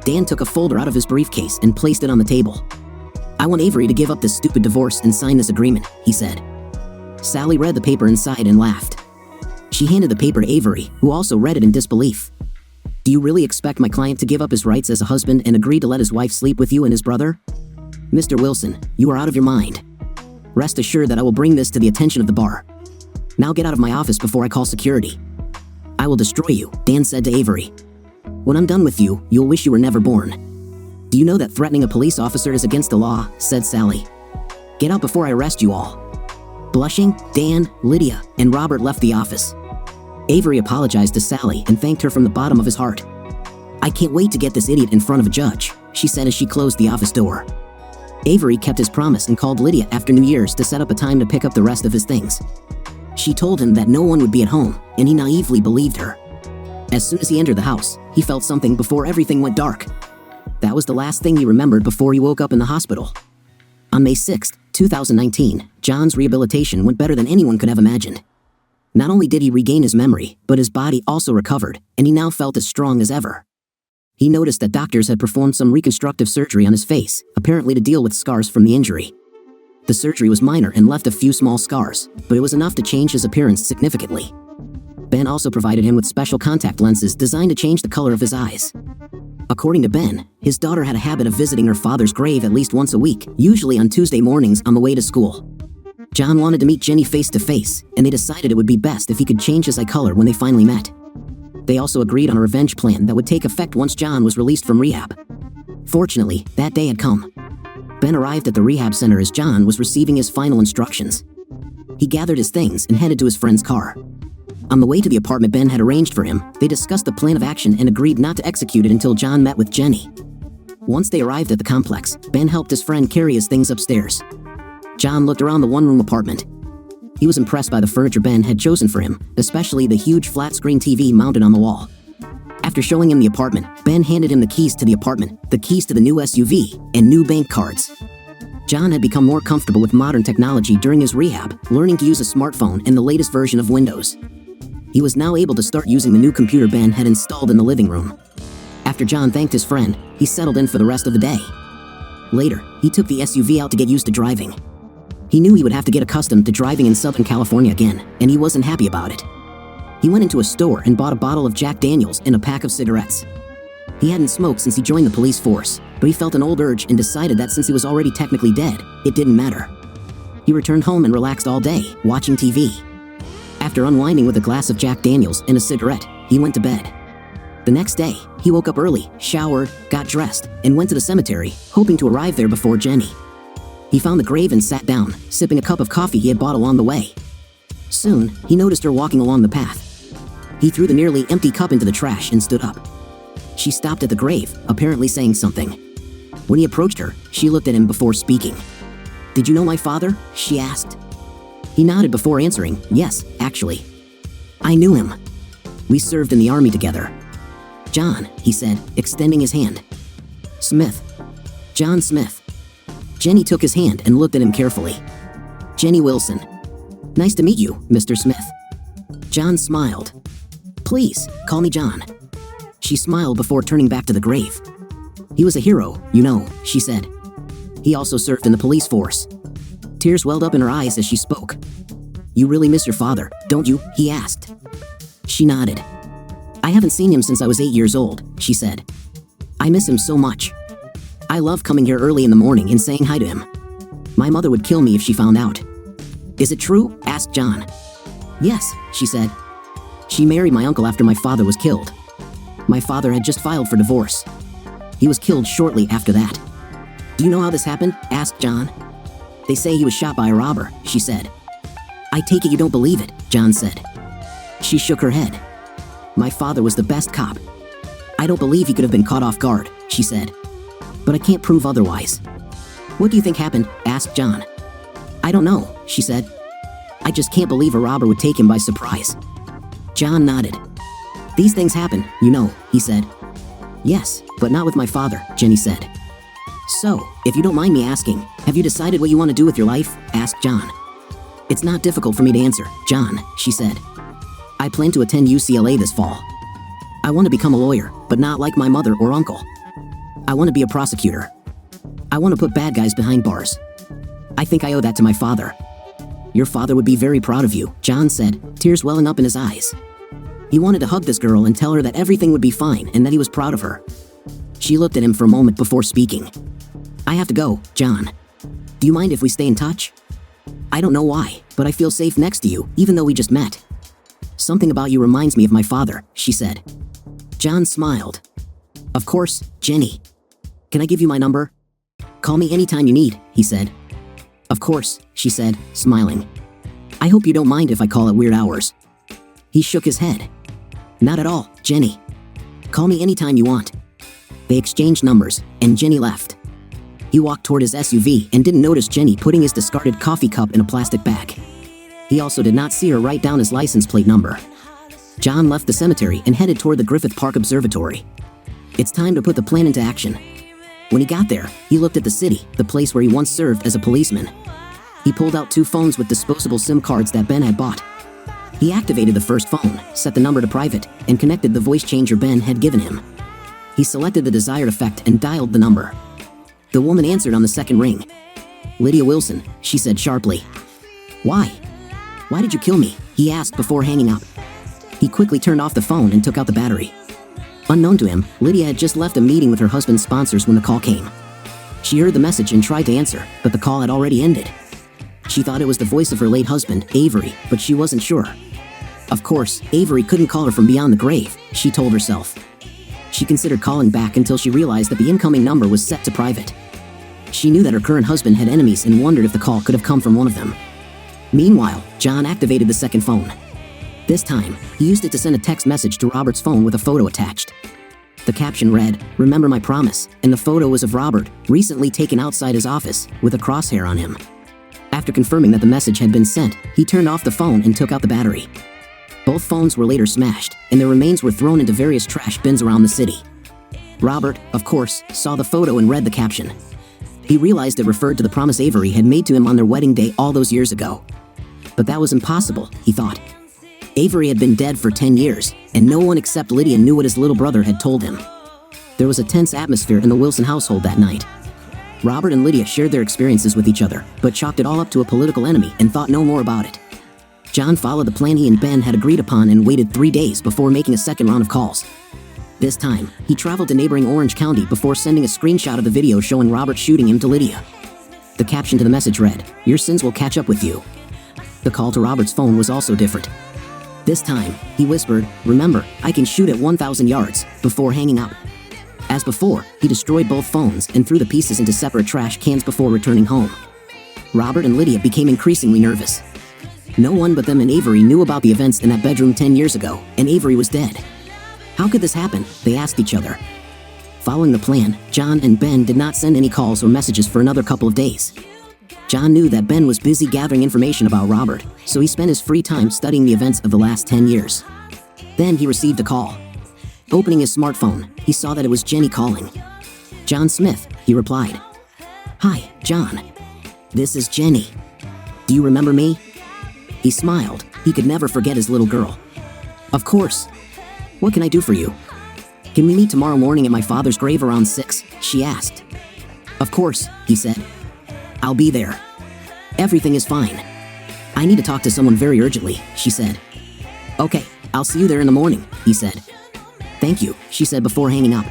Dan took a folder out of his briefcase and placed it on the table. "I want Avery to give up this stupid divorce and sign this agreement," he said. Sally read the paper inside and laughed. She handed the paper to Avery, who also read it in disbelief. "Do you really expect my client to give up his rights as a husband and agree to let his wife sleep with you and his brother? Mr. Wilson, you are out of your mind. Rest assured that I will bring this to the attention of the bar. Now get out of my office before I call security." "I will destroy you," Dan said to Avery. "When I'm done with you, you'll wish you were never born." "Do you know that threatening a police officer is against the law?" said Sally. "Get out before I arrest you all." Blushing, Dan, Lydia, and Robert left the office. Avery apologized to Sally and thanked her from the bottom of his heart. "I can't wait to get this idiot in front of a judge," she said as she closed the office door. Avery kept his promise and called Lydia after New Year's to set up a time to pick up the rest of his things. She told him that no one would be at home, and he naively believed her. As soon as he entered the house, he felt something before everything went dark. That was the last thing he remembered before he woke up in the hospital. On May 6, 2019, John's rehabilitation went better than anyone could have imagined. Not only did he regain his memory, but his body also recovered, and he now felt as strong as ever. He noticed that doctors had performed some reconstructive surgery on his face, apparently to deal with scars from the injury. The surgery was minor and left a few small scars, but it was enough to change his appearance significantly. Ben also provided him with special contact lenses designed to change the color of his eyes. According to Ben, his daughter had a habit of visiting her father's grave at least once a week, usually on Tuesday mornings on the way to school. John wanted to meet Jenny face to face, and they decided it would be best if he could change his eye color when they finally met. They also agreed on a revenge plan that would take effect once John was released from rehab. Fortunately, that day had come. Ben arrived at the rehab center as John was receiving his final instructions. He gathered his things and headed to his friend's car. On the way to the apartment Ben had arranged for him, they discussed the plan of action and agreed not to execute it until John met with Jenny. Once they arrived at the complex, Ben helped his friend carry his things upstairs. John looked around the one-room apartment. He was impressed by the furniture Ben had chosen for him, especially the huge flat-screen TV mounted on the wall. After showing him the apartment, Ben handed him the keys to the apartment, the keys to the new SUV, and new bank cards. John had become more comfortable with modern technology during his rehab, learning to use a smartphone and the latest version of Windows. He was now able to start using the new computer Ben had installed in the living room. After John thanked his friend, he settled in for the rest of the day. Later, he took the SUV out to get used to driving. He knew he would have to get accustomed to driving in Southern California again, and he wasn't happy about it. He went into a store and bought a bottle of Jack Daniels and a pack of cigarettes. He hadn't smoked since he joined the police force, but he felt an old urge and decided that since he was already technically dead, it didn't matter. He returned home and relaxed all day, watching TV. After unwinding with a glass of Jack Daniels and a cigarette, he went to bed. The next day, he woke up early, showered, got dressed, and went to the cemetery, hoping to arrive there before Jenny. He found the grave and sat down, sipping a cup of coffee he had bought along the way. Soon, he noticed her walking along the path. He threw the nearly empty cup into the trash and stood up. She stopped at the grave, apparently saying something. When he approached her, she looked at him before speaking. "Did you know my father?" she asked. He nodded before answering, "Yes, actually. I knew him. We served in the army together." "John," he said, extending his hand. "Smith. John Smith." Jenny took his hand and looked at him carefully. "Jenny Wilson. Nice to meet you, Mr. Smith." John smiled. "Please, call me John." She smiled before turning back to the grave. "He was a hero, you know," she said. "He also served in the police force." Tears welled up in her eyes as she spoke. "You really miss your father, don't you?" he asked. She nodded. "I haven't seen him since I was 8 years old," she said. "I miss him so much. I love coming here early in the morning and saying hi to him. My mother would kill me if she found out." "Is it true?" asked John. "Yes," she said. "She married my uncle after my father was killed. My father had just filed for divorce. He was killed shortly after that." "Do you know how this happened?" asked John. "They say he was shot by a robber," she said. "I take it you don't believe it," John said. She shook her head. "My father was the best cop. I don't believe he could have been caught off guard," she said. "But I can't prove otherwise." "What do you think happened?" asked John. "I don't know," she said. "I just can't believe a robber would take him by surprise." John nodded. "These things happen, you know," he said. "Yes, but not with my father," Jenny said. "So, if you don't mind me asking, have you decided what you want to do with your life?" asked John. "It's not difficult for me to answer, John," she said. "I plan to attend UCLA this fall. I want to become a lawyer, but not like my mother or uncle. I want to be a prosecutor. I want to put bad guys behind bars. I think I owe that to my father." "Your father would be very proud of you," John said, tears welling up in his eyes. He wanted to hug this girl and tell her that everything would be fine and that he was proud of her. She looked at him for a moment before speaking. "I have to go, John. Do you mind if we stay in touch? I don't know why, but I feel safe next to you, even though we just met. Something about you reminds me of my father," she said. John smiled. "Of course, Jenny. Can I give you my number? Call me anytime you need," he said. "Of course," she said, smiling. "I hope you don't mind if I call at weird hours." He shook his head. "Not at all, Jenny. Call me anytime you want." They exchanged numbers, and Jenny left. He walked toward his SUV and didn't notice Jenny putting his discarded coffee cup in a plastic bag. He also did not see her write down his license plate number. John left the cemetery and headed toward the Griffith Park Observatory. It's time to put the plan into action. When he got there, he looked at the city, the place where he once served as a policeman. He pulled out 2 phones with disposable SIM cards that Ben had bought. He activated the first phone, set the number to private, and connected the voice changer Ben had given him. He selected the desired effect and dialed the number. The woman answered on the second ring. "Lydia Wilson," she said sharply. "Why? Why did you kill me?" he asked before hanging up. He quickly turned off the phone and took out the battery. Unknown to him, Lydia had just left a meeting with her husband's sponsors when the call came. She heard the message and tried to answer, but the call had already ended. She thought it was the voice of her late husband, Avery, but she wasn't sure. Of course, Avery couldn't call her from beyond the grave, she told herself. She considered calling back until she realized that the incoming number was set to private. She knew that her current husband had enemies and wondered if the call could have come from one of them. Meanwhile, John activated the second phone. This time, he used it to send a text message to Robert's phone with a photo attached. The caption read, "Remember my promise," and the photo was of Robert, recently taken outside his office, with a crosshair on him. After confirming that the message had been sent, he turned off the phone and took out the battery. Both phones were later smashed, and their remains were thrown into various trash bins around the city. Robert, of course, saw the photo and read the caption. He realized it referred to the promise Avery had made to him on their wedding day all those years ago. But that was impossible, he thought. Avery had been dead for 10 years, and no one except Lydia knew what his little brother had told him. There was a tense atmosphere in the Wilson household that night. Robert and Lydia shared their experiences with each other, but chalked it all up to a political enemy and thought no more about it. John followed the plan he and Ben had agreed upon and waited 3 days before making a second round of calls. This time, he traveled to neighboring Orange County before sending a screenshot of the video showing Robert shooting him to Lydia. The caption to the message read, "Your sins will catch up with you." The call to Robert's phone was also different. This time, he whispered, "Remember, I can shoot at 1,000 yards," before hanging up. As before, he destroyed both phones and threw the pieces into separate trash cans before returning home. Robert and Lydia became increasingly nervous. No one but them and Avery knew about the events in that bedroom 10 years ago, and Avery was dead. How could this happen? They asked each other. Following the plan, John and Ben did not send any calls or messages for another couple of days. John knew that Ben was busy gathering information about Robert, so he spent his free time studying the events of the last 10 years. Then he received a call. Opening his smartphone, he saw that it was Jenny calling. "John Smith," he replied. "Hi, John. This is Jenny. Do you remember me?" He smiled. He could never forget his little girl. "Of course. What can I do for you?" "Can we meet tomorrow morning at my father's grave around 6?" she asked. "Of course," he said. "I'll be there. Everything is fine. I need to talk to someone very urgently," she said. "Okay, I'll see you there in the morning," he said. "Thank you," she said before hanging up.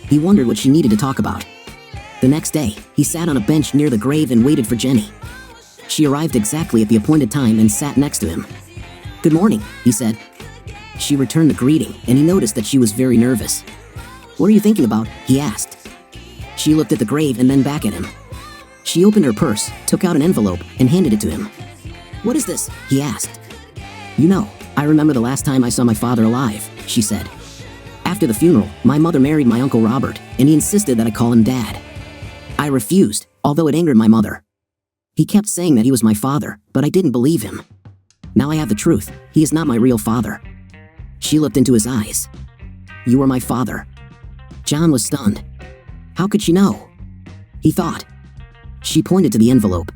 He wondered what she needed to talk about. The next day, he sat on a bench near the grave and waited for Jenny. She arrived exactly at the appointed time and sat next to him. "Good morning," he said. She returned the greeting, and he noticed that she was very nervous. "What are you thinking about?" he asked. She looked at the grave and then back at him. She opened her purse, took out an envelope, and handed it to him. "What is this?" he asked. "You know, I remember the last time I saw my father alive," she said. "After the funeral, my mother married my Uncle Robert, and he insisted that I call him Dad. I refused, although it angered my mother. He kept saying that he was my father, but I didn't believe him. Now I have the truth. He is not my real father." She looked into his eyes. "You are my father." John was stunned. How could she know? He thought. She pointed to the envelope.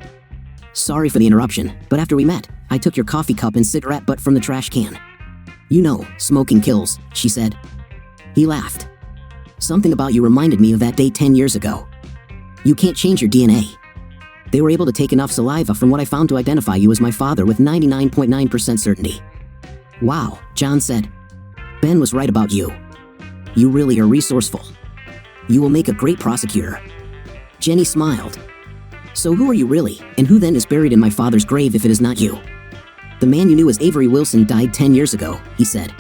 "Sorry for the interruption, but after we met, I took your coffee cup and cigarette butt from the trash can. You know, smoking kills," she said. He laughed. "Something about you reminded me of that day 10 years ago. You can't change your DNA. They were able to take enough saliva from what I found to identify you as my father with 99.9% certainty." "Wow," John said. "Ben was right about you. You really are resourceful. You will make a great prosecutor." Jenny smiled. "So who are you really, and who then is buried in my father's grave if it is not you?" "The man you knew as Avery Wilson died 10 years ago," he said.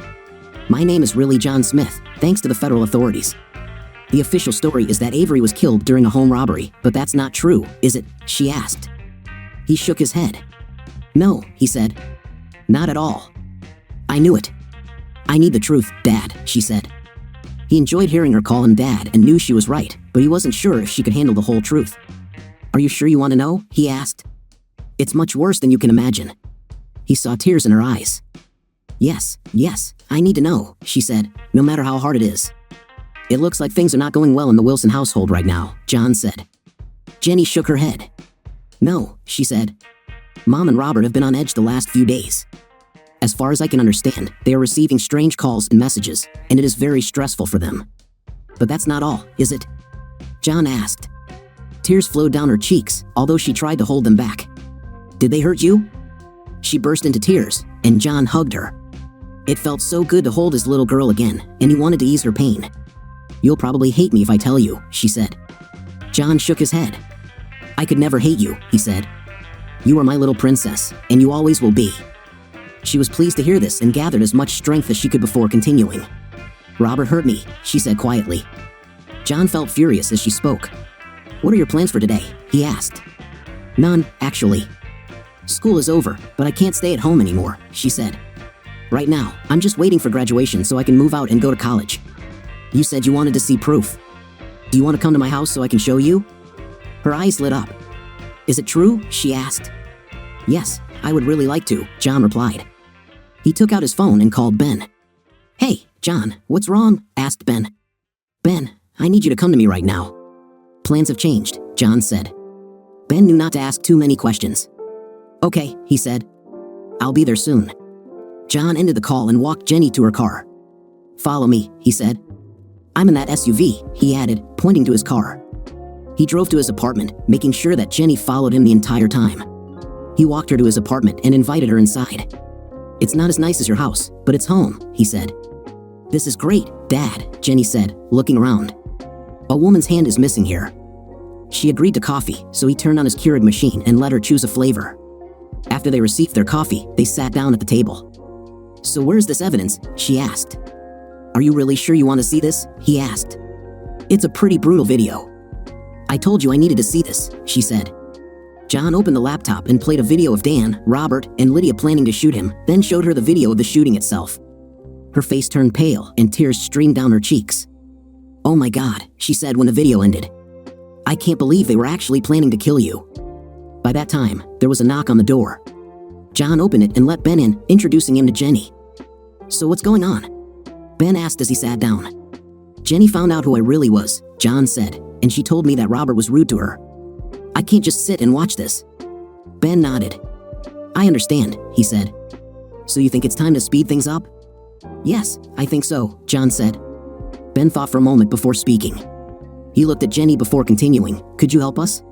"My name is really John Smith, thanks to the federal authorities. The official story is that Avery was killed during a home robbery, but that's not true, is it?" she asked. He shook his head. "No," he said. "Not at all. I knew it. I need the truth, Dad," she said. He enjoyed hearing her call him Dad and knew she was right, but he wasn't sure if she could handle the whole truth. "Are you sure you want to know?" he asked. "It's much worse than you can imagine." He saw tears in her eyes. Yes, I need to know," she said, "no matter how hard it is." "It looks like things are not going well in the Wilson household right now," John said. Jenny shook her head. "No," she said. "Mom and Robert have been on edge the last few days. As far as I can understand, they are receiving strange calls and messages, and it is very stressful for them." "But that's not all, is it?" John asked. Tears flowed down her cheeks, although she tried to hold them back. "Did they hurt you?" She burst into tears, and John hugged her. It felt so good to hold his little girl again, and he wanted to ease her pain. "You'll probably hate me if I tell you," she said. John shook his head. "I could never hate you," he said. You are my little princess, and you always will be." She was pleased to hear this and gathered as much strength as she could before continuing. "Robert hurt me," she said quietly. John felt furious as she spoke. "What are your plans for today?" he asked. "None, actually. School is over, but I can't stay at home anymore," she said. "Right now, I'm just waiting for graduation so I can move out and go to college. You said you wanted to see proof. Do you want to come to my house so I can show you?" Her eyes lit up. "Is it true?" she asked. "Yes, I would really like to," John replied. He took out his phone and called Ben. "Hey, John, what's wrong?" asked Ben. "Ben, I need you to come to me right now." "Plans have changed," John said. Ben knew not to ask too many questions. "Okay," he said. "I'll be there soon." John ended the call and walked Jenny to her car. "Follow me," he said. "I'm in that SUV," he added, pointing to his car. He drove to his apartment, making sure that Jenny followed him the entire time. He walked her to his apartment and invited her inside. "It's not as nice as your house, but it's home," he said. "This is great, Dad," Jenny said, looking around. "A woman's hand is missing here." She agreed to coffee, so he turned on his Keurig machine and let her choose a flavor. After they received their coffee, they sat down at the table. "So where's this evidence?" she asked. "Are you really sure you want to see this?" he asked. "It's a pretty brutal video." "I told you I needed to see this," she said. John opened the laptop and played a video of Dan, Robert, and Lydia planning to shoot him, then showed her the video of the shooting itself. Her face turned pale and tears streamed down her cheeks. "Oh my God," she said when the video ended. "I can't believe they were actually planning to kill you." By that time, there was a knock on the door. John opened it and let Ben in, introducing him to Jenny. "So what's going on?" Ben asked as he sat down. "Jenny found out who I really was," John said, "and she told me that Robert was rude to her. I can't just sit and watch this." Ben nodded. "I understand," he said. "So you think it's time to speed things up?" "Yes, I think so," John said. Ben thought for a moment before speaking. He looked at Jenny before continuing. "Could you help us?"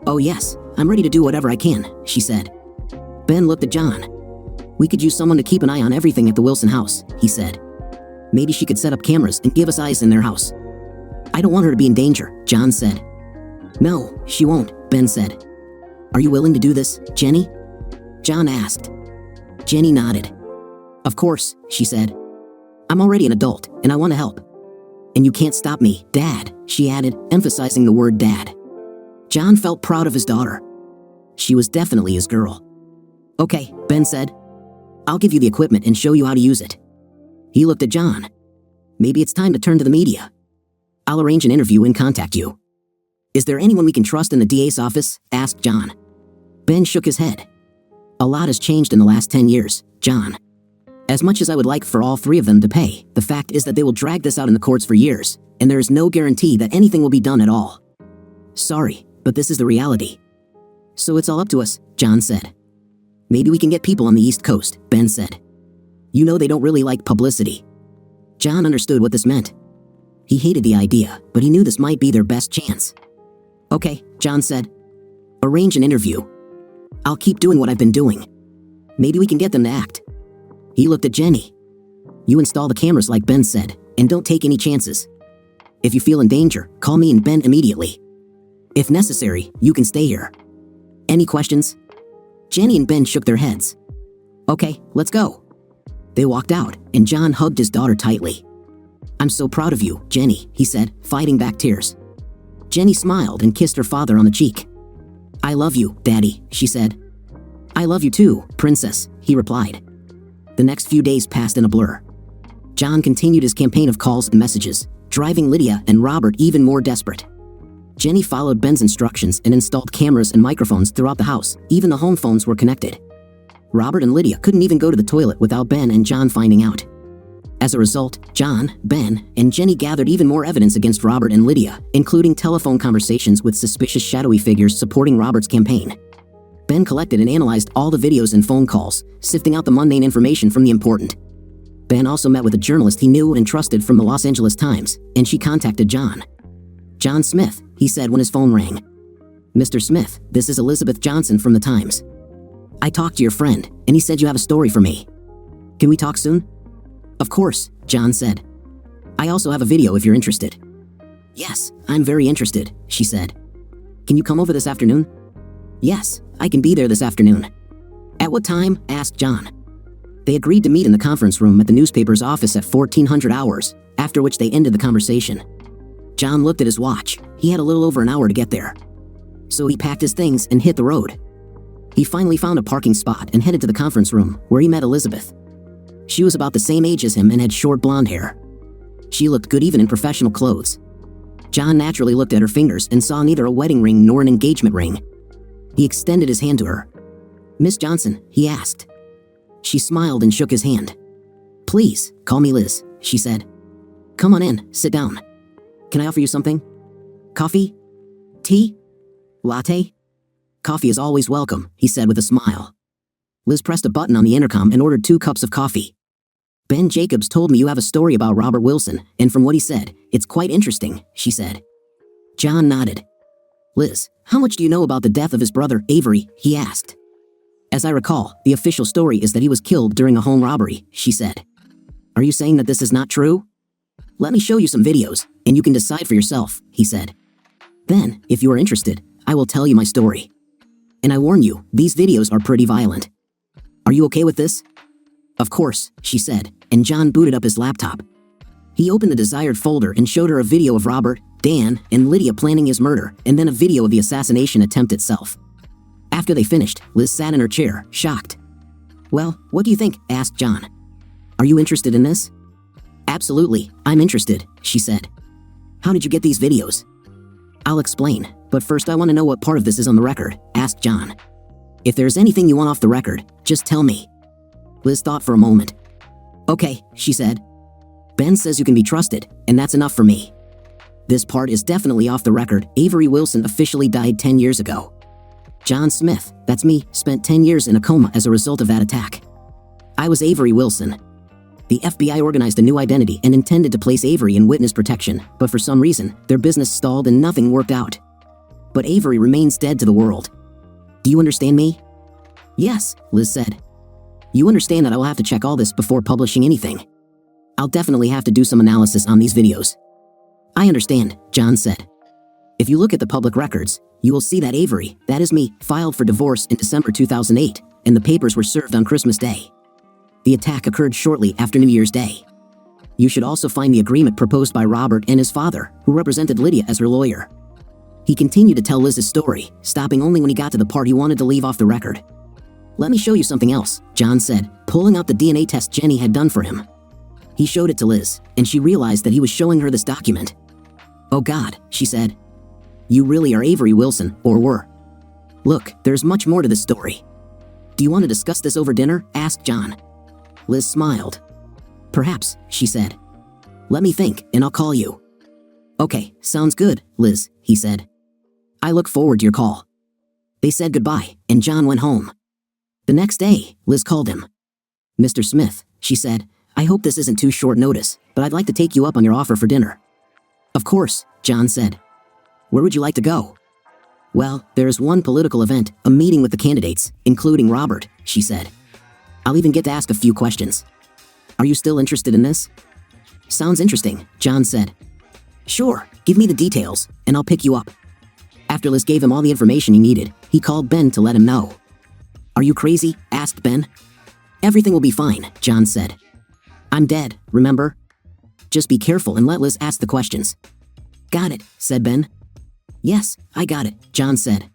"Oh yes, I'm ready to do whatever I can," she said. Ben looked at John. "We could use someone to keep an eye on everything at the Wilson house," he said. "Maybe she could set up cameras and give us eyes in their house." "I don't want her to be in danger," John said. "No, she won't," Ben said. "Are you willing to do this, Jenny?" John asked. Jenny nodded. "Of course," she said. "I'm already an adult, and I want to help." "And you can't stop me, Dad," she added, emphasizing the word Dad. John felt proud of his daughter. She was definitely his girl. "Okay," Ben said. "I'll give you the equipment and show you how to use it." He looked at John. "Maybe it's time to turn to the media. I'll arrange an interview and contact you." "Is there anyone we can trust in the DA's office?" asked John. Ben shook his head. "A lot has changed in the last 10 years, John. As much as I would like for all three of them to pay, the fact is that they will drag this out in the courts for years, and there is no guarantee that anything will be done at all. Sorry, but this is the reality." "So it's all up to us," John said. "Maybe we can get people on the East Coast," Ben said. "You know they don't really like publicity." John understood what this meant. He hated the idea, but he knew this might be their best chance. "Okay," John said. "Arrange an interview. I'll keep doing what I've been doing. Maybe we can get them to act." He looked at Jenny. "You install the cameras like Ben said, and don't take any chances. If you feel in danger, call me and Ben immediately. If necessary, you can stay here. Any questions?" Jenny and Ben shook their heads. "Okay, let's go." They walked out, and John hugged his daughter tightly. "I'm so proud of you, Jenny," he said, fighting back tears. Jenny smiled and kissed her father on the cheek. "I love you, Daddy," she said. "I love you too, Princess," he replied. The next few days passed in a blur. John continued his campaign of calls and messages, driving Lydia and Robert even more desperate. Jenny followed Ben's instructions and installed cameras and microphones throughout the house. Even the home phones were connected. Robert and Lydia couldn't even go to the toilet without Ben and John finding out. As a result, John, Ben, and Jenny gathered even more evidence against Robert and Lydia, including telephone conversations with suspicious shadowy figures supporting Robert's campaign. Ben collected and analyzed all the videos and phone calls, sifting out the mundane information from the important. Ben also met with a journalist he knew and trusted from the Los Angeles Times, and she contacted John. "John Smith," he said when his phone rang. "Mr. Smith, this is Elizabeth Johnson from the Times. I talked to your friend, and he said you have a story for me. Can we talk soon?" "Of course," John said. "I also have a video if you're interested." "Yes, I'm very interested," she said. "Can you come over this afternoon?" "Yes, I can be there this afternoon." "At what time?" asked John. They agreed to meet in the conference room at the newspaper's office at 1400 hours, after which they ended the conversation. John looked at his watch. He had a little over an hour to get there. So he packed his things and hit the road. He finally found a parking spot and headed to the conference room, where he met Elizabeth. She was about the same age as him and had short blonde hair. She looked good even in professional clothes. John naturally looked at her fingers and saw neither a wedding ring nor an engagement ring. He extended his hand to her. "Miss Johnson," he asked. She smiled and shook his hand. "Please, call me Liz," she said. "Come on in, sit down. Can I offer you something? Coffee? Tea? Latte?" "Coffee is always welcome," he said with a smile. Liz pressed a button on the intercom and ordered 2 cups of coffee. "Ben Jacobs told me you have a story about Robert Wilson, and from what he said, it's quite interesting," she said. John nodded. "Liz, how much do you know about the death of his brother, Avery?" he asked. "As I recall, the official story is that he was killed during a home robbery," she said. "Are you saying that this is not true?" "Let me show you some videos, and you can decide for yourself," he said. "Then, if you are interested, I will tell you my story. And I warn you, these videos are pretty violent. Are you okay with this?" "Of course," she said, and John booted up his laptop. He opened the desired folder and showed her a video of Robert, Dan, and Lydia planning his murder, and then a video of the assassination attempt itself. After they finished, Liz sat in her chair, shocked. "Well, what do you think?" asked John. "Are you interested in this?" "Absolutely, I'm interested," she said. "How did you get these videos?" "I'll explain, but first I want to know what part of this is on the record," asked John. "If there's anything you want off the record, just tell me." Liz thought for a moment. "Okay," she said. "Ben says you can be trusted, and that's enough for me. This part is definitely off the record. Avery Wilson officially died 10 years ago. John Smith, that's me, spent 10 years in a coma as a result of that attack. I was Avery Wilson. The FBI organized a new identity and intended to place Avery in witness protection, but for some reason, their business stalled and nothing worked out. But Avery remains dead to the world. Do you understand me?" "Yes," Liz said. "You understand that I will have to check all this before publishing anything. I'll definitely have to do some analysis on these videos." "I understand," John said. "If you look at the public records, you will see that Avery, that is me, filed for divorce in December 2008, and the papers were served on Christmas Day. The attack occurred shortly after New Year's Day. You should also find the agreement proposed by Robert and his father, who represented Lydia as her lawyer." He continued to tell Liz his story, stopping only when he got to the part he wanted to leave off the record. "Let me show you something else," John said, pulling out the DNA test Jenny had done for him. He showed it to Liz, and she realized that he was showing her this document. "Oh God," she said. "You really are Avery Wilson, or were. Look, there's much more to this story. Do you want to discuss this over dinner?" asked John. Liz smiled. "Perhaps," she said. "Let me think, and I'll call you." "Okay, sounds good, Liz," he said. "I look forward to your call." They said goodbye, and John went home. The next day, Liz called him. "Mr. Smith," she said, "I hope this isn't too short notice, but I'd like to take you up on your offer for dinner." "Of course," John said. "Where would you like to go?" "Well, there's one political event, a meeting with the candidates, including Robert," she said. "I'll even get to ask a few questions. Are you still interested in this?" "Sounds interesting," John said. "Sure, give me the details, and I'll pick you up." After Liz gave him all the information he needed, he called Ben to let him know. "Are you crazy?" asked Ben. "Everything will be fine," John said. "I'm dead, remember? Just be careful and let Liz ask the questions." "Got it," said Ben. "Yes, I got it," John said.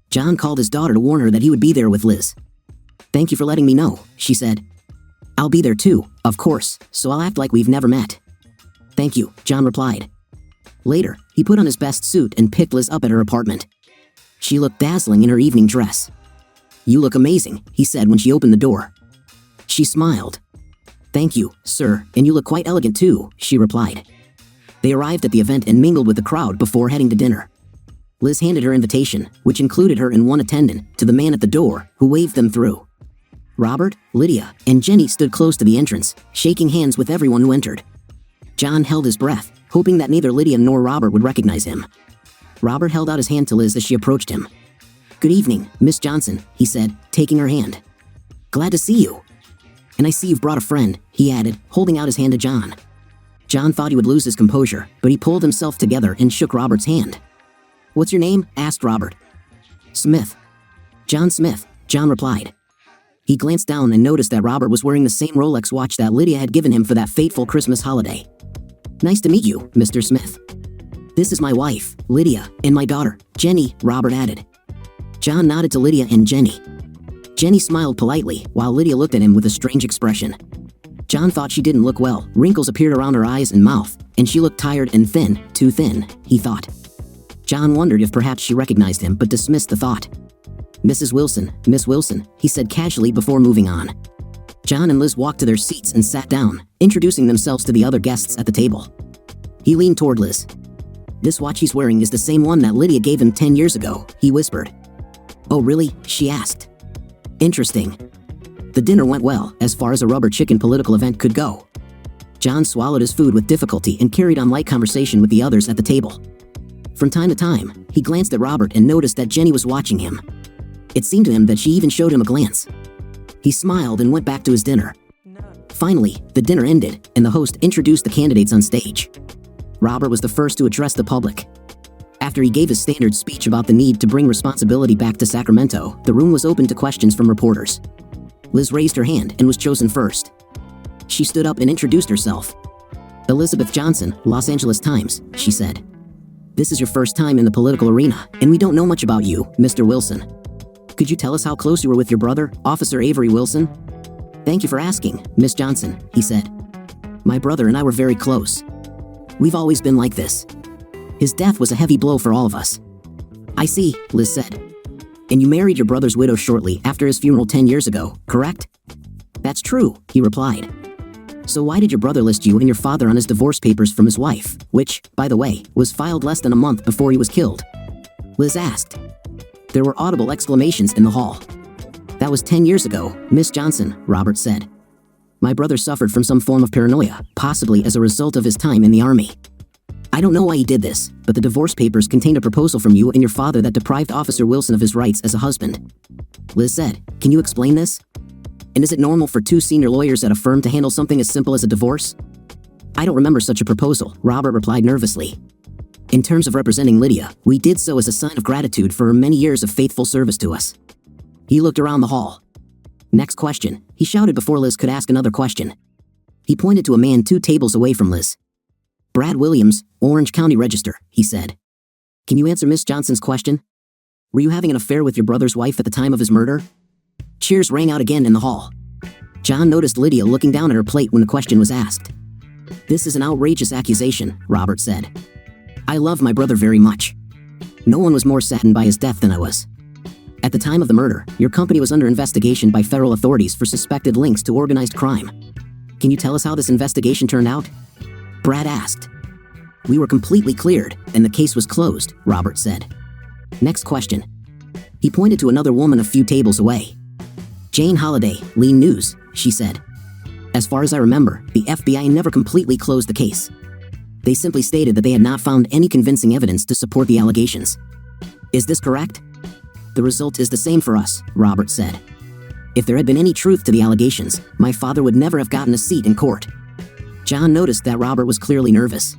John called his daughter to warn her that he would be there with Liz. "Thank you for letting me know," she said. "I'll be there too, of course, so I'll act like we've never met." "Thank you," John replied. Later, he put on his best suit and picked Liz up at her apartment. She looked dazzling in her evening dress. "You look amazing," he said when she opened the door. She smiled. "Thank you, sir, and you look quite elegant too," she replied. They arrived at the event and mingled with the crowd before heading to dinner. Liz handed her invitation, which included her and one attendant, to the man at the door, who waved them through. Robert, Lydia, and Jenny stood close to the entrance, shaking hands with everyone who entered. John held his breath, hoping that neither Lydia nor Robert would recognize him. Robert held out his hand to Liz as she approached him. "Good evening, Miss Johnson," he said, taking her hand. "Glad to see you. And I see you've brought a friend," he added, holding out his hand to John. John thought he would lose his composure, but he pulled himself together and shook Robert's hand. "What's your name?" asked Robert. "Smith." John Smith, John replied. He glanced down and noticed that Robert was wearing the same Rolex watch that Lydia had given him for that fateful Christmas holiday. Nice to meet you, Mr. Smith. This is my wife, Lydia, and my daughter, Jenny, Robert added. John nodded to Lydia and Jenny. Jenny smiled politely, while Lydia looked at him with a strange expression. John thought she didn't look well. Wrinkles appeared around her eyes and mouth, and she looked tired and thin, too thin, he thought. John wondered if perhaps she recognized him but dismissed the thought. Mrs. Wilson, Miss Wilson, he said casually before moving on. John and Liz walked to their seats and sat down, introducing themselves to the other guests at the table. He leaned toward Liz. This watch he's wearing is the same one that Lydia gave him 10 years ago, he whispered. Oh really? She asked. Interesting. The dinner went well, as far as a rubber chicken political event could go. John swallowed his food with difficulty and carried on light conversation with the others at the table. From time to time, he glanced at Robert and noticed that Jenny was watching him. It seemed to him that she even showed him a glance. He smiled and went back to his dinner. Finally, the dinner ended, and the host introduced the candidates on stage. Robert was the first to address the public. After he gave his standard speech about the need to bring responsibility back to Sacramento, the room was open to questions from reporters. Liz raised her hand and was chosen first. She stood up and introduced herself. Elizabeth Johnson, Los Angeles Times, she said. This is your first time in the political arena, and we don't know much about you, Mr. Wilson. Could you tell us how close you were with your brother, Officer Avery Wilson? Thank you for asking, Miss Johnson, he said. My brother and I were very close. We've always been like this. His death was a heavy blow for all of us. I see, Liz said. And you married your brother's widow shortly after his funeral 10 years ago, correct? That's true, he replied. So why did your brother list you and your father on his divorce papers from his wife, which, by the way, was filed less than a month before he was killed? Liz asked. There were audible exclamations in the hall. That was 10 years ago, Miss Johnson, Robert said. My brother suffered from some form of paranoia, possibly as a result of his time in the army. I don't know why he did this, but the divorce papers contained a proposal from you and your father that deprived Officer Wilson of his rights as a husband. Liz said, can you explain this? And is it normal for two senior lawyers at a firm to handle something as simple as a divorce? I don't remember such a proposal, Robert replied nervously. In terms of representing Lydia, we did so as a sign of gratitude for her many years of faithful service to us. He looked around the hall. Next question, he shouted before Liz could ask another question. He pointed to a man 2 tables away from Liz. Brad Williams, Orange County Register, he said. Can you answer Miss Johnson's question? Were you having an affair with your brother's wife at the time of his murder? Cheers rang out again in the hall. John noticed Lydia looking down at her plate when the question was asked. This is an outrageous accusation, Robert said. I love my brother very much. No one was more saddened by his death than I was. At the time of the murder, your company was under investigation by federal authorities for suspected links to organized crime. Can you tell us how this investigation turned out? Brad asked. We were completely cleared, and the case was closed, Robert said. Next question. He pointed to another woman a few tables away. Jane Holliday, Lean News, she said. As far as I remember, the FBI never completely closed the case. They simply stated that they had not found any convincing evidence to support the allegations. Is this correct? The result is the same for us, Robert said. If there had been any truth to the allegations, my father would never have gotten a seat in court. John noticed that Robert was clearly nervous.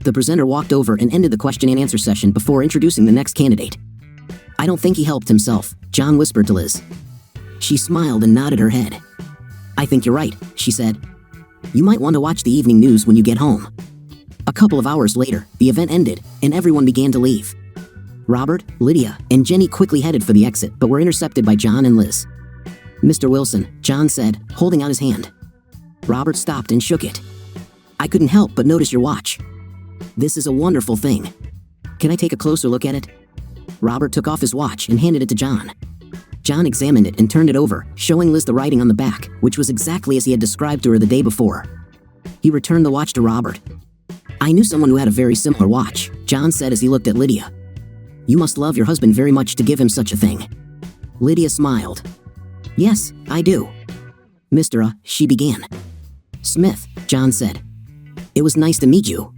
The presenter walked over and ended the question and answer session before introducing the next candidate. I don't think he helped himself, John whispered to Liz. She smiled and nodded her head. I think you're right, she said. You might want to watch the evening news when you get home. A couple of hours later, the event ended, and everyone began to leave. Robert, Lydia, and Jenny quickly headed for the exit, but were intercepted by John and Liz. Mr. Wilson, John said, holding out his hand. Robert stopped and shook it. I couldn't help but notice your watch. This is a wonderful thing. Can I take a closer look at it? Robert took off his watch and handed it to John. John examined it and turned it over, showing Liz the writing on the back, which was exactly as he had described to her the day before. He returned the watch to Robert. I knew someone who had a very similar watch, John said as he looked at Lydia. You must love your husband very much to give him such a thing. Lydia smiled. Yes, I do. Mr. She began. Smith, John said. It was nice to meet you.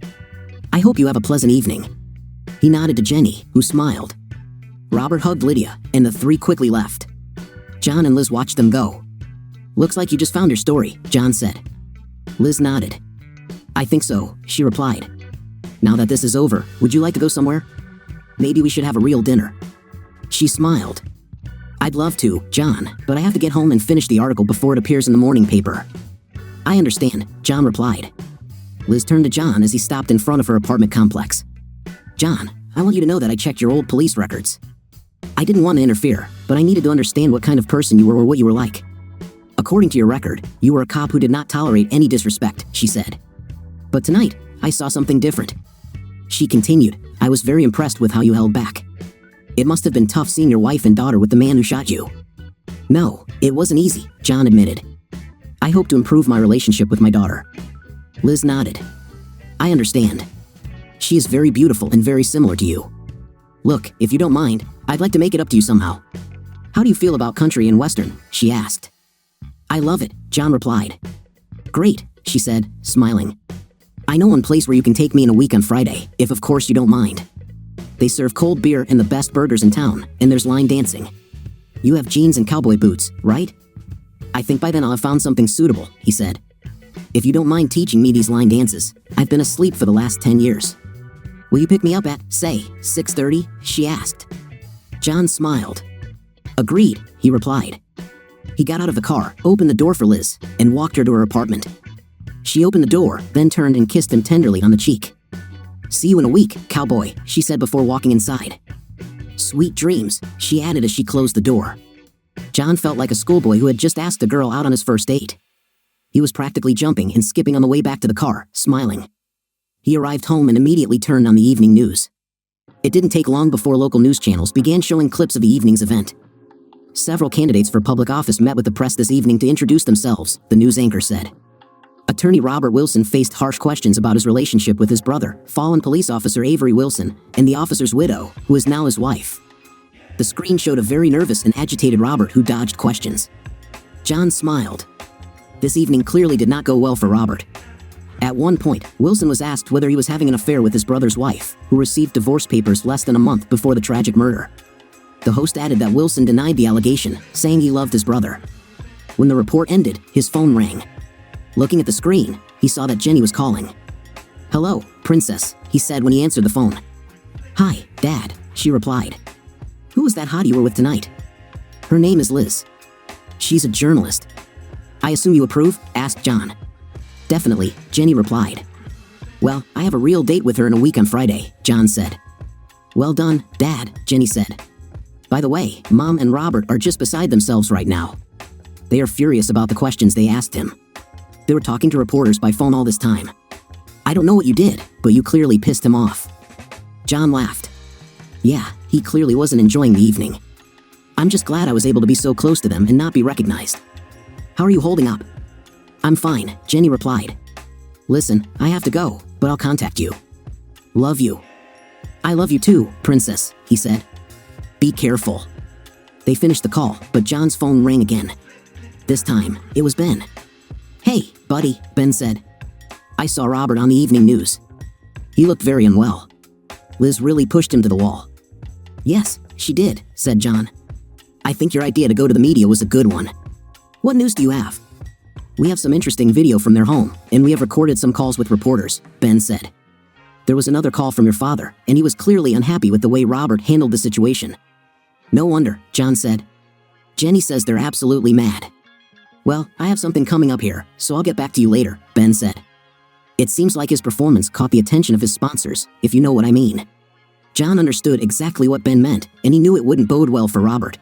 I hope you have a pleasant evening. He nodded to Jenny, who smiled. Robert hugged Lydia, and the 3 quickly left. John and Liz watched them go. Looks like you just found your story, John said. Liz nodded. I think so, she replied. Now that this is over, would you like to go somewhere? Maybe we should have a real dinner. She smiled. I'd I'd love to, John, but I have to get home and finish the article before it appears in the morning paper. I understand, John replied. Liz turned to John as he stopped in front of her apartment complex. John, I want you to know that I checked your old police records. I didn't want to interfere, but I needed to understand what kind of person you were or what you were like. According to your record, you were a cop who did not tolerate any disrespect, she said. But tonight, I saw something different. She continued, I was very impressed with how you held back. It must have been tough seeing your wife and daughter with the man who shot you. No, it wasn't easy, John admitted. I hope to improve my relationship with my daughter. Liz nodded. I understand. She is very beautiful and very similar to you. Look, if you don't mind, I'd like to make it up to you somehow. How do you feel about country and western? She asked. I love it, John replied. Great, she said, smiling. I know one place where you can take me in a week on Friday, if of course you don't mind. They serve cold beer and the best burgers in town, and there's line dancing. You have jeans and cowboy boots, right? I think by then I'll have found something suitable, he said. If you don't mind teaching me these line dances, I've been asleep for the last 10 years. Will you pick me up at, say, 6:30? She asked. John smiled. Agreed, he replied. He got out of the car, opened the door for Liz, and walked her to her apartment. She opened the door, then turned and kissed him tenderly on the cheek. See you in a week, cowboy, she said before walking inside. Sweet dreams, she added as she closed the door. John felt like a schoolboy who had just asked a girl out on his first date. He was practically jumping and skipping on the way back to the car, smiling. He arrived home and immediately turned on the evening news. It didn't take long before local news channels began showing clips of the evening's event. Several candidates for public office met with the press this evening to introduce themselves, the news anchor said. Attorney Robert Wilson faced harsh questions about his relationship with his brother, fallen police officer Avery Wilson, and the officer's widow, who is now his wife. The screen showed a very nervous and agitated Robert who dodged questions. John smiled. This evening clearly did not go well for Robert. At one point, Wilson was asked whether he was having an affair with his brother's wife, who received divorce papers less than a month before the tragic murder. The host added that Wilson denied the allegation, saying he loved his brother. When the report ended, his phone rang. Looking at the screen, he saw that Jenny was calling. Hello, Princess, he said when he answered the phone. Hi, Dad, she replied. Who was that hottie you were with tonight? Her name is Liz. She's a journalist. I assume you approve? Asked John. Definitely, Jenny replied. Well, I have a real date with her in a week on Friday, John said. Well done, Dad, Jenny said. By the way, Mom and Robert are just beside themselves right now. They are furious about the questions they asked him. They were talking to reporters by phone all this time. I don't know what you did, but you clearly pissed him off. John laughed. Yeah, he clearly wasn't enjoying the evening. I'm just glad I was able to be so close to them and not be recognized. How are you holding up? I'm fine, Jenny replied. Listen, I have to go, but I'll contact you. Love you. I love you too, Princess, he said. Be careful. They finished the call, but John's phone rang again. This time, it was Ben. Hey, buddy, Ben said. I saw Robert on the evening news. He looked very unwell. Liz really pushed him to the wall. Yes, she did, said John. I think your idea to go to the media was a good one. What news do you have? We have some interesting video from their home, and we have recorded some calls with reporters, Ben said. There was another call from your father, and he was clearly unhappy with the way Robert handled the situation. No wonder, John said. Jenny says they're absolutely mad. Well, I have something coming up here, so I'll get back to you later, Ben said. It seems like his performance caught the attention of his sponsors, if you know what I mean. John understood exactly what Ben meant, and he knew it wouldn't bode well for Robert.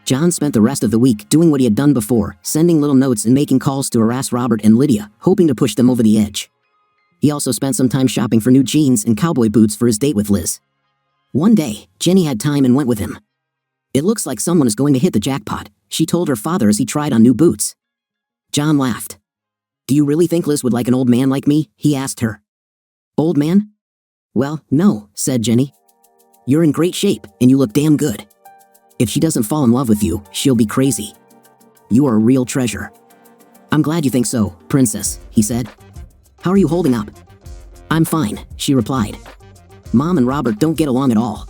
John spent the rest of the week doing what he had done before, sending little notes and making calls to harass Robert and Lydia, hoping to push them over the edge. He also spent some time shopping for new jeans and cowboy boots for his date with Liz. One day, Jenny had time and went with him. It looks like someone is going to hit the jackpot, she told her father as he tried on new boots. John laughed. Do you really think Liz would like an old man like me? He asked her. Old man? Well, no, said Jenny. You're in great shape, and you look damn good. If she doesn't fall in love with you, she'll be crazy. You are a real treasure. I'm glad you think so, Princess, he said. How are you holding up? I'm fine, she replied. Mom and Robert don't get along at all.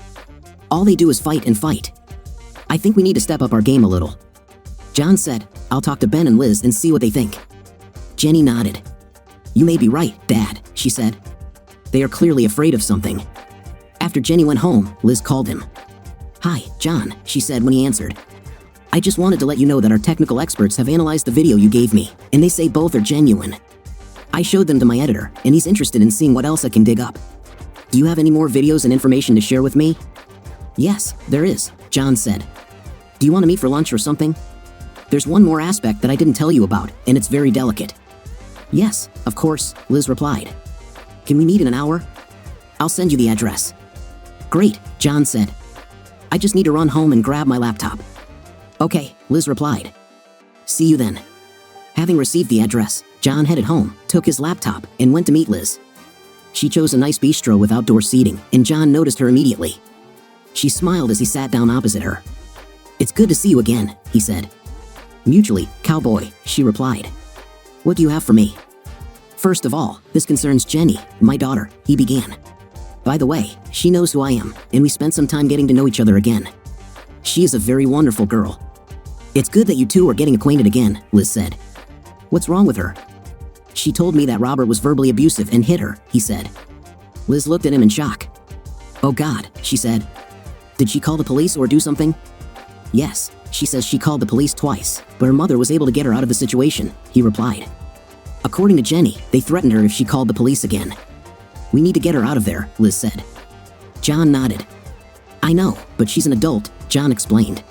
All they do is fight and fight. I think we need to step up our game a little. John said, I'll talk to Ben and Liz and see what they think. Jenny nodded. You may be right, Dad, she said. They are clearly afraid of something. After Jenny went home, Liz called him. Hi, John, she said when he answered. I just wanted to let you know that our technical experts have analyzed the video you gave me, and they say both are genuine. I showed them to my editor, and he's interested in seeing what else I can dig up. Do you have any more videos and information to share with me? Yes, there is, John said. Do you want to meet for lunch or something? There's one more aspect that I didn't tell you about, and it's very delicate. Yes, of course, Liz replied. Can we meet in an hour? I'll send you the address. Great, John said. I just need to run home and grab my laptop. Okay, Liz replied. See you then. Having received the address, John headed home, took his laptop, and went to meet Liz. She chose a nice bistro with outdoor seating, and John noticed her immediately. She smiled as he sat down opposite her. It's good to see you again, he said. Mutually, cowboy, she replied. What do you have for me? First of all, this concerns Jenny, my daughter, he began. By the way, she knows who I am, and we spent some time getting to know each other again. She is a very wonderful girl. It's good that you two are getting acquainted again, Liz said. What's wrong with her? She told me that Robert was verbally abusive and hit her, he said. Liz looked at him in shock. Oh God, she said. Did she call the police or do something? Yes, she says she called the police twice, but her mother was able to get her out of the situation, he replied. According to Jenny, they threatened her if she called the police again. We need to get her out of there, Liz said. John nodded. I know, but she's an adult, John explained.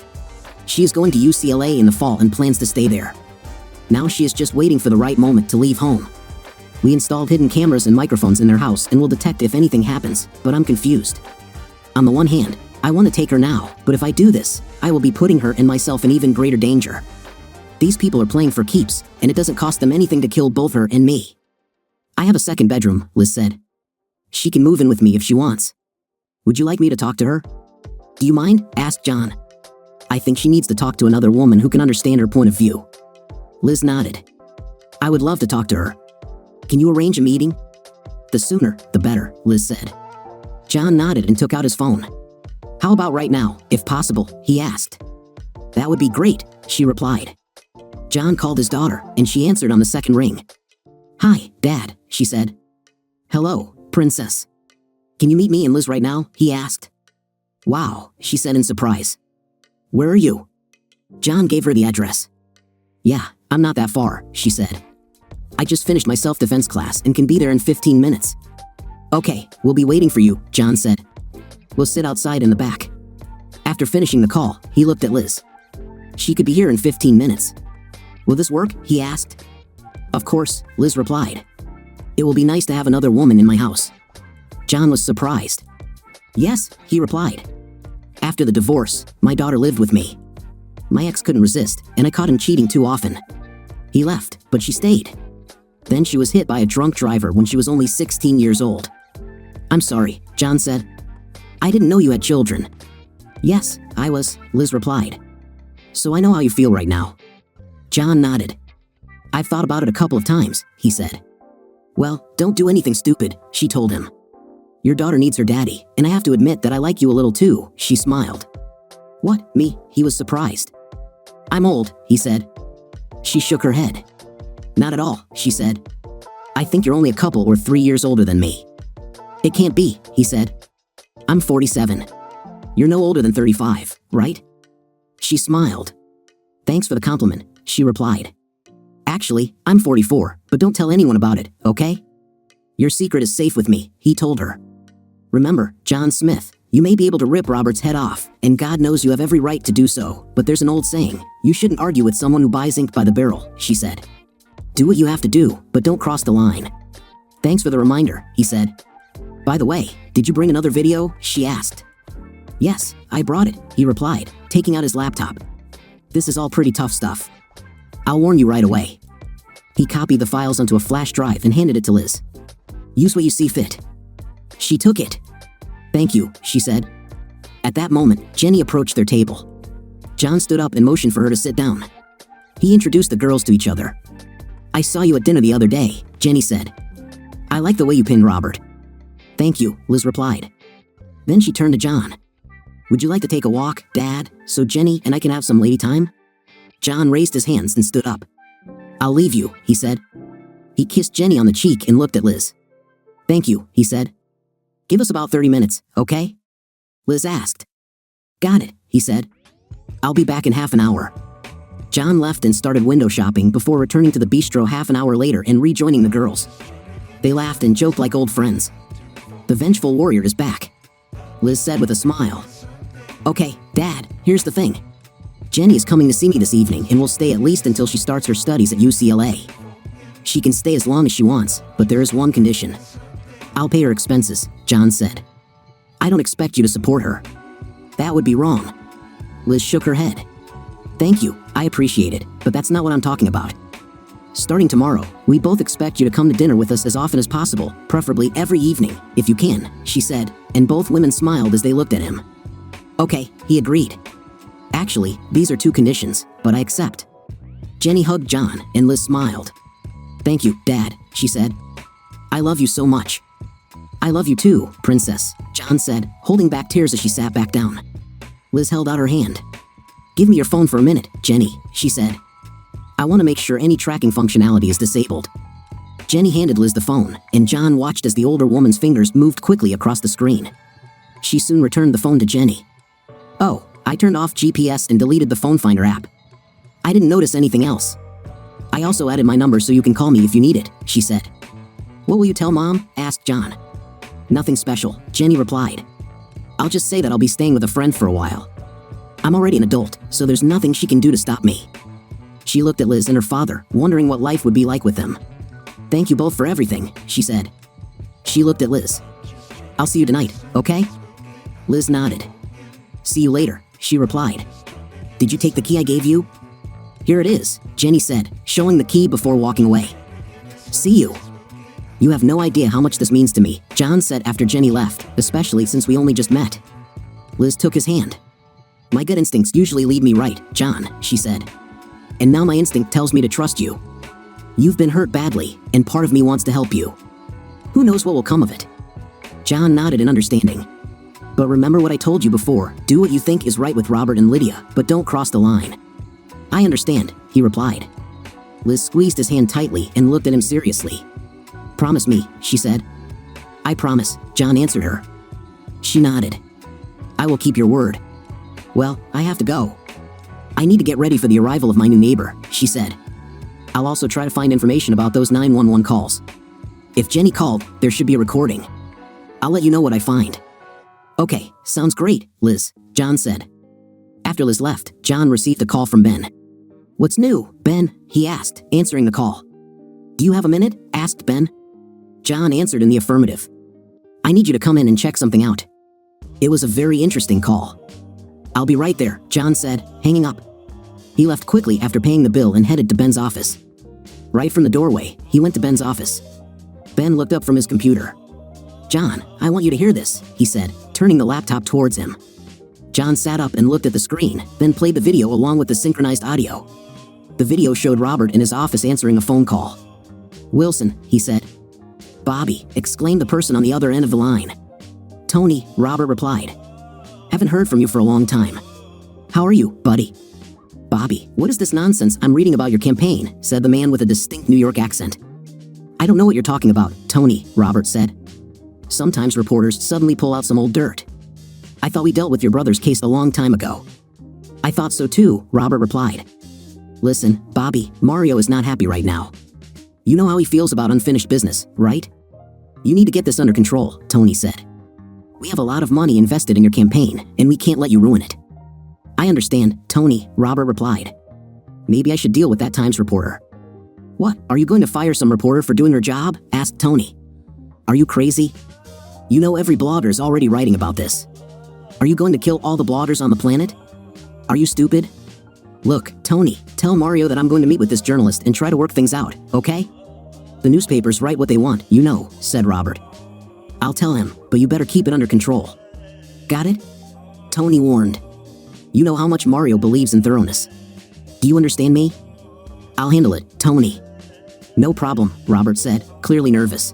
She is going to UCLA in the fall and plans to stay there. Now she is just waiting for the right moment to leave home. We installed hidden cameras and microphones in their house and will detect if anything happens, but I'm confused. On the one hand, I want to take her now, but if I do this, I will be putting her and myself in even greater danger. These people are playing for keeps, and it doesn't cost them anything to kill both her and me. I have a second bedroom, Liz said. She can move in with me if she wants. Would you like me to talk to her? Do you mind? Asked John. I think she needs to talk to another woman who can understand her point of view. Liz nodded. I would love to talk to her. Can you arrange a meeting? The sooner, the better, Liz said. John nodded and took out his phone. How about right now, if possible, he asked. That would be great, she replied. John called his daughter, and she answered on the second ring. Hi, Dad, she said. Hello, Princess. Can you meet me and Liz right now? He asked. Wow, she said in surprise. Where are you? John gave her the address. Yeah, I'm not that far, she said. I just finished my self-defense class and can be there in 15 minutes. Okay, we'll be waiting for you, John said. We'll sit outside in the back. After finishing the call, he looked at Liz. She could be here in 15 minutes. Will this work? He asked. Of course, Liz replied. It will be nice to have another woman in my house. John was surprised. Yes, he replied. After the divorce, my daughter lived with me. My ex couldn't resist, and I caught him cheating too often. He left, but she stayed. Then she was hit by a drunk driver when she was only 16 years old. I'm sorry, John said. I didn't know you had children. Yes, I was, Liz replied. So I know how you feel right now. John nodded. I've thought about it a couple of times, he said. Well, don't do anything stupid, she told him. Your daughter needs her daddy, and I have to admit that I like you a little too, she smiled. What, me? He was surprised. I'm old, he said. She shook her head. Not at all, she said. I think you're only a couple or 3 years older than me. It can't be, he said. I'm 47. You're no older than 35, right? She smiled. Thanks for the compliment, she replied. Actually, I'm 44, but don't tell anyone about it, okay? Your secret is safe with me, he told her. Remember, John Smith, you may be able to rip Robert's head off, and God knows you have every right to do so, but there's an old saying, you shouldn't argue with someone who buys ink by the barrel, she said. Do what you have to do, but don't cross the line. Thanks for the reminder, he said. By the way, did you bring another video? She asked. Yes, I brought it, he replied, taking out his laptop. This is all pretty tough stuff. I'll warn you right away. He copied the files onto a flash drive and handed it to Liz. Use what you see fit. She took it. Thank you, she said. At that moment, Jenny approached their table. John stood up and motioned for her to sit down. He introduced the girls to each other. I saw you at dinner the other day, Jenny said. I like the way you pinned Robert. Thank you, Liz replied. Then she turned to John. Would you like to take a walk, Dad, so Jenny and I can have some lady time? John raised his hands and stood up. I'll leave you, he said. He kissed Jenny on the cheek and looked at Liz. Thank you, he said. Give us about 30 minutes, okay? Liz asked. Got it, he said. I'll be back in half an hour." John left and started window shopping before returning to the bistro half an hour later and rejoining the girls. They laughed and joked like old friends. "The vengeful warrior is back," Liz said with a smile. "Okay, Dad, here's the thing. Jenny is coming to see me this evening and will stay at least until she starts her studies at UCLA. She can stay as long as she wants, but there is one condition. I'll pay her expenses," John said. "I don't expect you to support her." "That would be wrong." Liz shook her head. "Thank you, I appreciate it, but that's not what I'm talking about. Starting tomorrow, we both expect you to come to dinner with us as often as possible, preferably every evening, if you can," she said, and both women smiled as they looked at him. "Okay," he agreed. "Actually, these are two conditions, but I accept." Jenny hugged John, and Liz smiled. "Thank you, Dad," she said. "I love you so much." "I love you too, Princess," John said, holding back tears as she sat back down. Liz held out her hand. "Give me your phone for a minute, Jenny," she said. "I want to make sure any tracking functionality is disabled." Jenny handed Liz the phone, and John watched as the older woman's fingers moved quickly across the screen. She soon returned the phone to Jenny. "Oh, I turned off GPS and deleted the phone finder app. I didn't notice anything else. I also added my number so you can call me if you need it," she said. "What will you tell Mom?" asked John. "Nothing special," Jenny replied. "I'll just say that I'll be staying with a friend for a while. I'm already an adult, so there's nothing she can do to stop me." She looked at Liz and her father, wondering what life would be like with them. "Thank you both for everything," she said. She looked at Liz. "I'll see you tonight, okay?" Liz nodded. "See you later," she replied. "Did you take the key I gave you?" "Here it is," Jenny said, showing the key before walking away. "See you." "You have no idea how much this means to me," John said after Jenny left, "especially since we only just met." Liz took his hand. "My gut instincts usually lead me right, John," she said. "And now my instinct tells me to trust you. You've been hurt badly, and part of me wants to help you. Who knows what will come of it?" John nodded in understanding. "But remember what I told you before, do what you think is right with Robert and Lydia, but don't cross the line." "I understand," he replied. Liz squeezed his hand tightly and looked at him seriously. "Promise me," she said. "I promise," John answered her. She nodded. "I will keep your word." "Well, I have to go. I need to get ready for the arrival of my new neighbor," she said. "I'll also try to find information about those 911 calls. If Jenny called, there should be a recording. I'll let you know what I find." "Okay, sounds great, Liz," John said. After Liz left, John received a call from Ben. "What's new, Ben?" he asked, answering the call. "Do you have a minute?" asked Ben. John answered in the affirmative. "I need you to come in and check something out." It was a very interesting call. "I'll be right there," John said, hanging up. He left quickly after paying the bill and headed to Ben's office. Right from the doorway, he went to Ben's office. Ben looked up from his computer. "John, I want you to hear this," he said, turning the laptop towards him. John sat up and looked at the screen, then played the video along with the synchronized audio. The video showed Robert in his office answering a phone call. "Wilson," he said. "Bobby," exclaimed the person on the other end of the line. "Tony," Robert replied. "Haven't heard from you for a long time. How are you, buddy?" "Bobby, what is this nonsense I'm reading about your campaign?" said the man with a distinct New York accent. "I don't know what you're talking about, Tony," Robert said. "Sometimes reporters suddenly pull out some old dirt. I thought we dealt with your brother's case a long time ago." "I thought so too," Robert replied. "Listen, Bobby, Mario is not happy right now. You know how he feels about unfinished business, right? You need to get this under control," Tony said. "We have a lot of money invested in your campaign, and we can't let you ruin it." "I understand, Tony," Robert replied. "Maybe I should deal with that Times reporter." "What, are you going to fire some reporter for doing her job?" asked Tony. "Are you crazy? You know every blogger is already writing about this. Are you going to kill all the bloggers on the planet? Are you stupid? Look, Tony, tell Mario that I'm going to meet with this journalist and try to work things out, okay? The newspapers write what they want, you know," said Robert. "I'll tell him, but you better keep it under control. Got it?" Tony warned. "You know how much Mario believes in thoroughness. Do you understand me?" "I'll handle it, Tony." "No problem," Robert said, clearly nervous.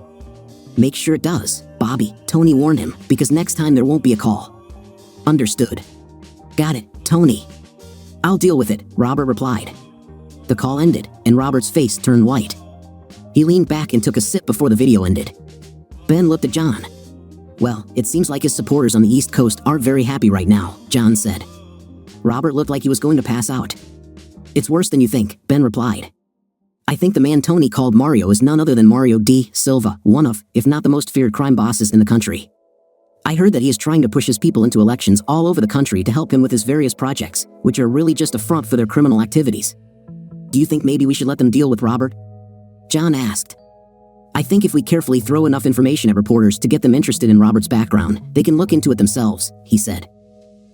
"Make sure it does, Bobby," Tony warned him, "because next time there won't be a call." "Understood." "Got it, Tony." "I'll deal with it," Robert replied. The call ended, and Robert's face turned white. He leaned back and took a sip before the video ended. Ben looked at John. "Well, it seems like his supporters on the East Coast aren't very happy right now," John said. Robert looked like he was going to pass out. It's worse than you think, Ben replied. I think the man Tony called Mario is none other than Mario D. Silva, one of, if not the most feared crime bosses in the country. I heard that he is trying to push his people into elections all over the country to help him with his various projects, which are really just a front for their criminal activities. Do you think maybe we should let them deal with Robert? John asked. I think if we carefully throw enough information at reporters to get them interested in Robert's background, they can look into it themselves, he said.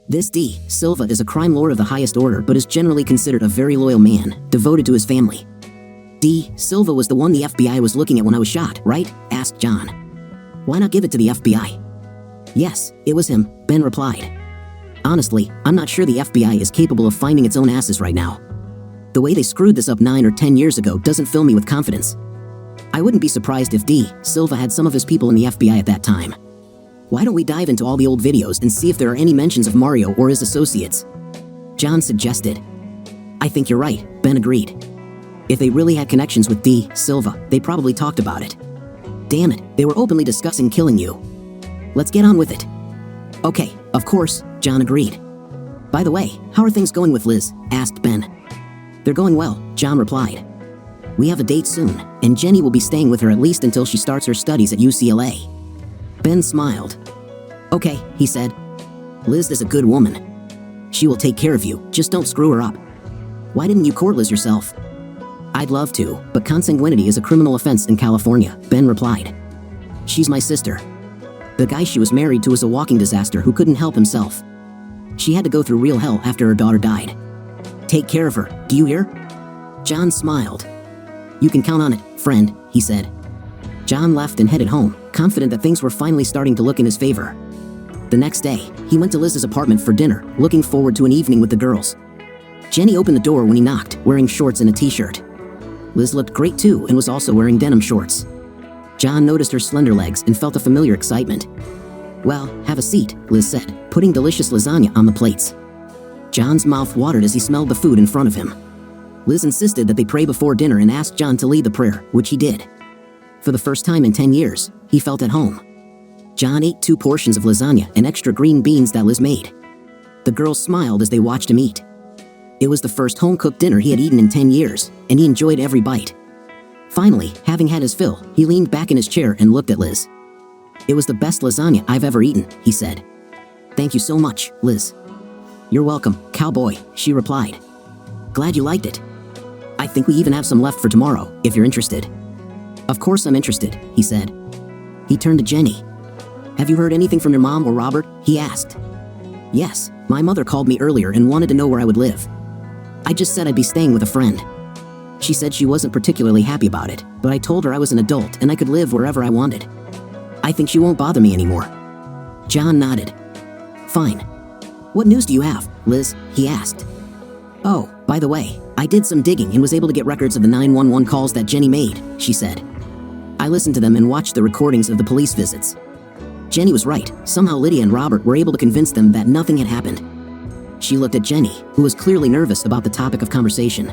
This D. Silva is a crime lord of the highest order but is generally considered a very loyal man, devoted to his family. D. Silva was the one the FBI was looking at when I was shot, right? Asked John. Why not give it to the FBI? Yes, it was him, Ben replied. Honestly, I'm not sure the FBI is capable of finding its own asses right now. The way they screwed this up 9 or 10 years ago doesn't fill me with confidence. I wouldn't be surprised if D. Silva had some of his people in the FBI at that time. Why don't we dive into all the old videos and see if there are any mentions of Mario or his associates? John suggested. I think you're right, Ben agreed. If they really had connections with D. Silva, they probably talked about it. Damn it, they were openly discussing killing you. Let's get on with it. Okay, of course, John agreed. By the way, how are things going with Liz? Asked Ben. They're going well, John replied. We have a date soon, and Jenny will be staying with her at least until she starts her studies at UCLA. Ben smiled. Okay, he said. Liz is a good woman. She will take care of you, just don't screw her up. Why didn't you court Liz yourself? I'd love to, but consanguinity is a criminal offense in California, Ben replied. She's my sister. The guy she was married to was a walking disaster who couldn't help himself. She had to go through real hell after her daughter died. Take care of her, do you hear? John smiled. You can count on it, friend, he said. John left and headed home, confident that things were finally starting to look in his favor. The next day, he went to Liz's apartment for dinner, looking forward to an evening with the girls. Jenny opened the door when he knocked, wearing shorts and a t-shirt. Liz looked great too and was also wearing denim shorts. John noticed her slender legs and felt a familiar excitement. Well, have a seat, Liz said, putting delicious lasagna on the plates. John's mouth watered as he smelled the food in front of him. Liz insisted that they pray before dinner and asked John to lead the prayer, which he did. For the first time in 10 years, he felt at home. John ate 2 portions of lasagna and extra green beans that Liz made. The girls smiled as they watched him eat. It was the first home-cooked dinner he had eaten in 10 years, and he enjoyed every bite. Finally, having had his fill, he leaned back in his chair and looked at Liz. It was the best lasagna I've ever eaten, he said. Thank you so much, Liz. You're welcome, cowboy, she replied. Glad you liked it. I think we even have some left for tomorrow, if you're interested. Of course I'm interested, he said. He turned to Jenny. Have you heard anything from your mom or Robert? He asked. Yes, my mother called me earlier and wanted to know where I would live. I just said I'd be staying with a friend. She said she wasn't particularly happy about it, but I told her I was an adult and I could live wherever I wanted. I think she won't bother me anymore. John nodded. Fine. What news do you have, Liz? He asked. Oh, by the way, I did some digging and was able to get records of the 911 calls that Jenny made, she said. I listened to them and watched the recordings of the police visits. Jenny was right. Somehow Lydia and Robert were able to convince them that nothing had happened. She looked at Jenny, who was clearly nervous about the topic of conversation.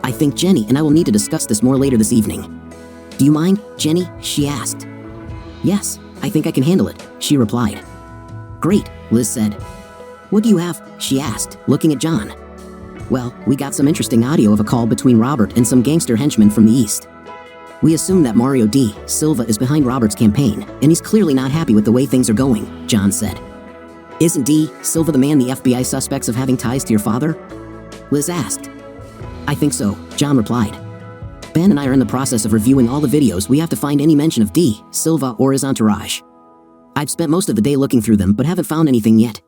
I think Jenny and I will need to discuss this more later this evening. Do you mind, Jenny? She asked. Yes, I think I can handle it, she replied. Great, Liz said. What do you have? She asked, looking at John. Well, we got some interesting audio of a call between Robert and some gangster henchmen from the east. We assume that Mario D. Silva is behind Robert's campaign, and he's clearly not happy with the way things are going, John said. Isn't D. Silva the man the FBI suspects of having ties to your father? Liz asked. I think so, John replied. Ben and I are in the process of reviewing all the videos. We have to find any mention of D. Silva or his entourage. I've spent most of the day looking through them but haven't found anything yet.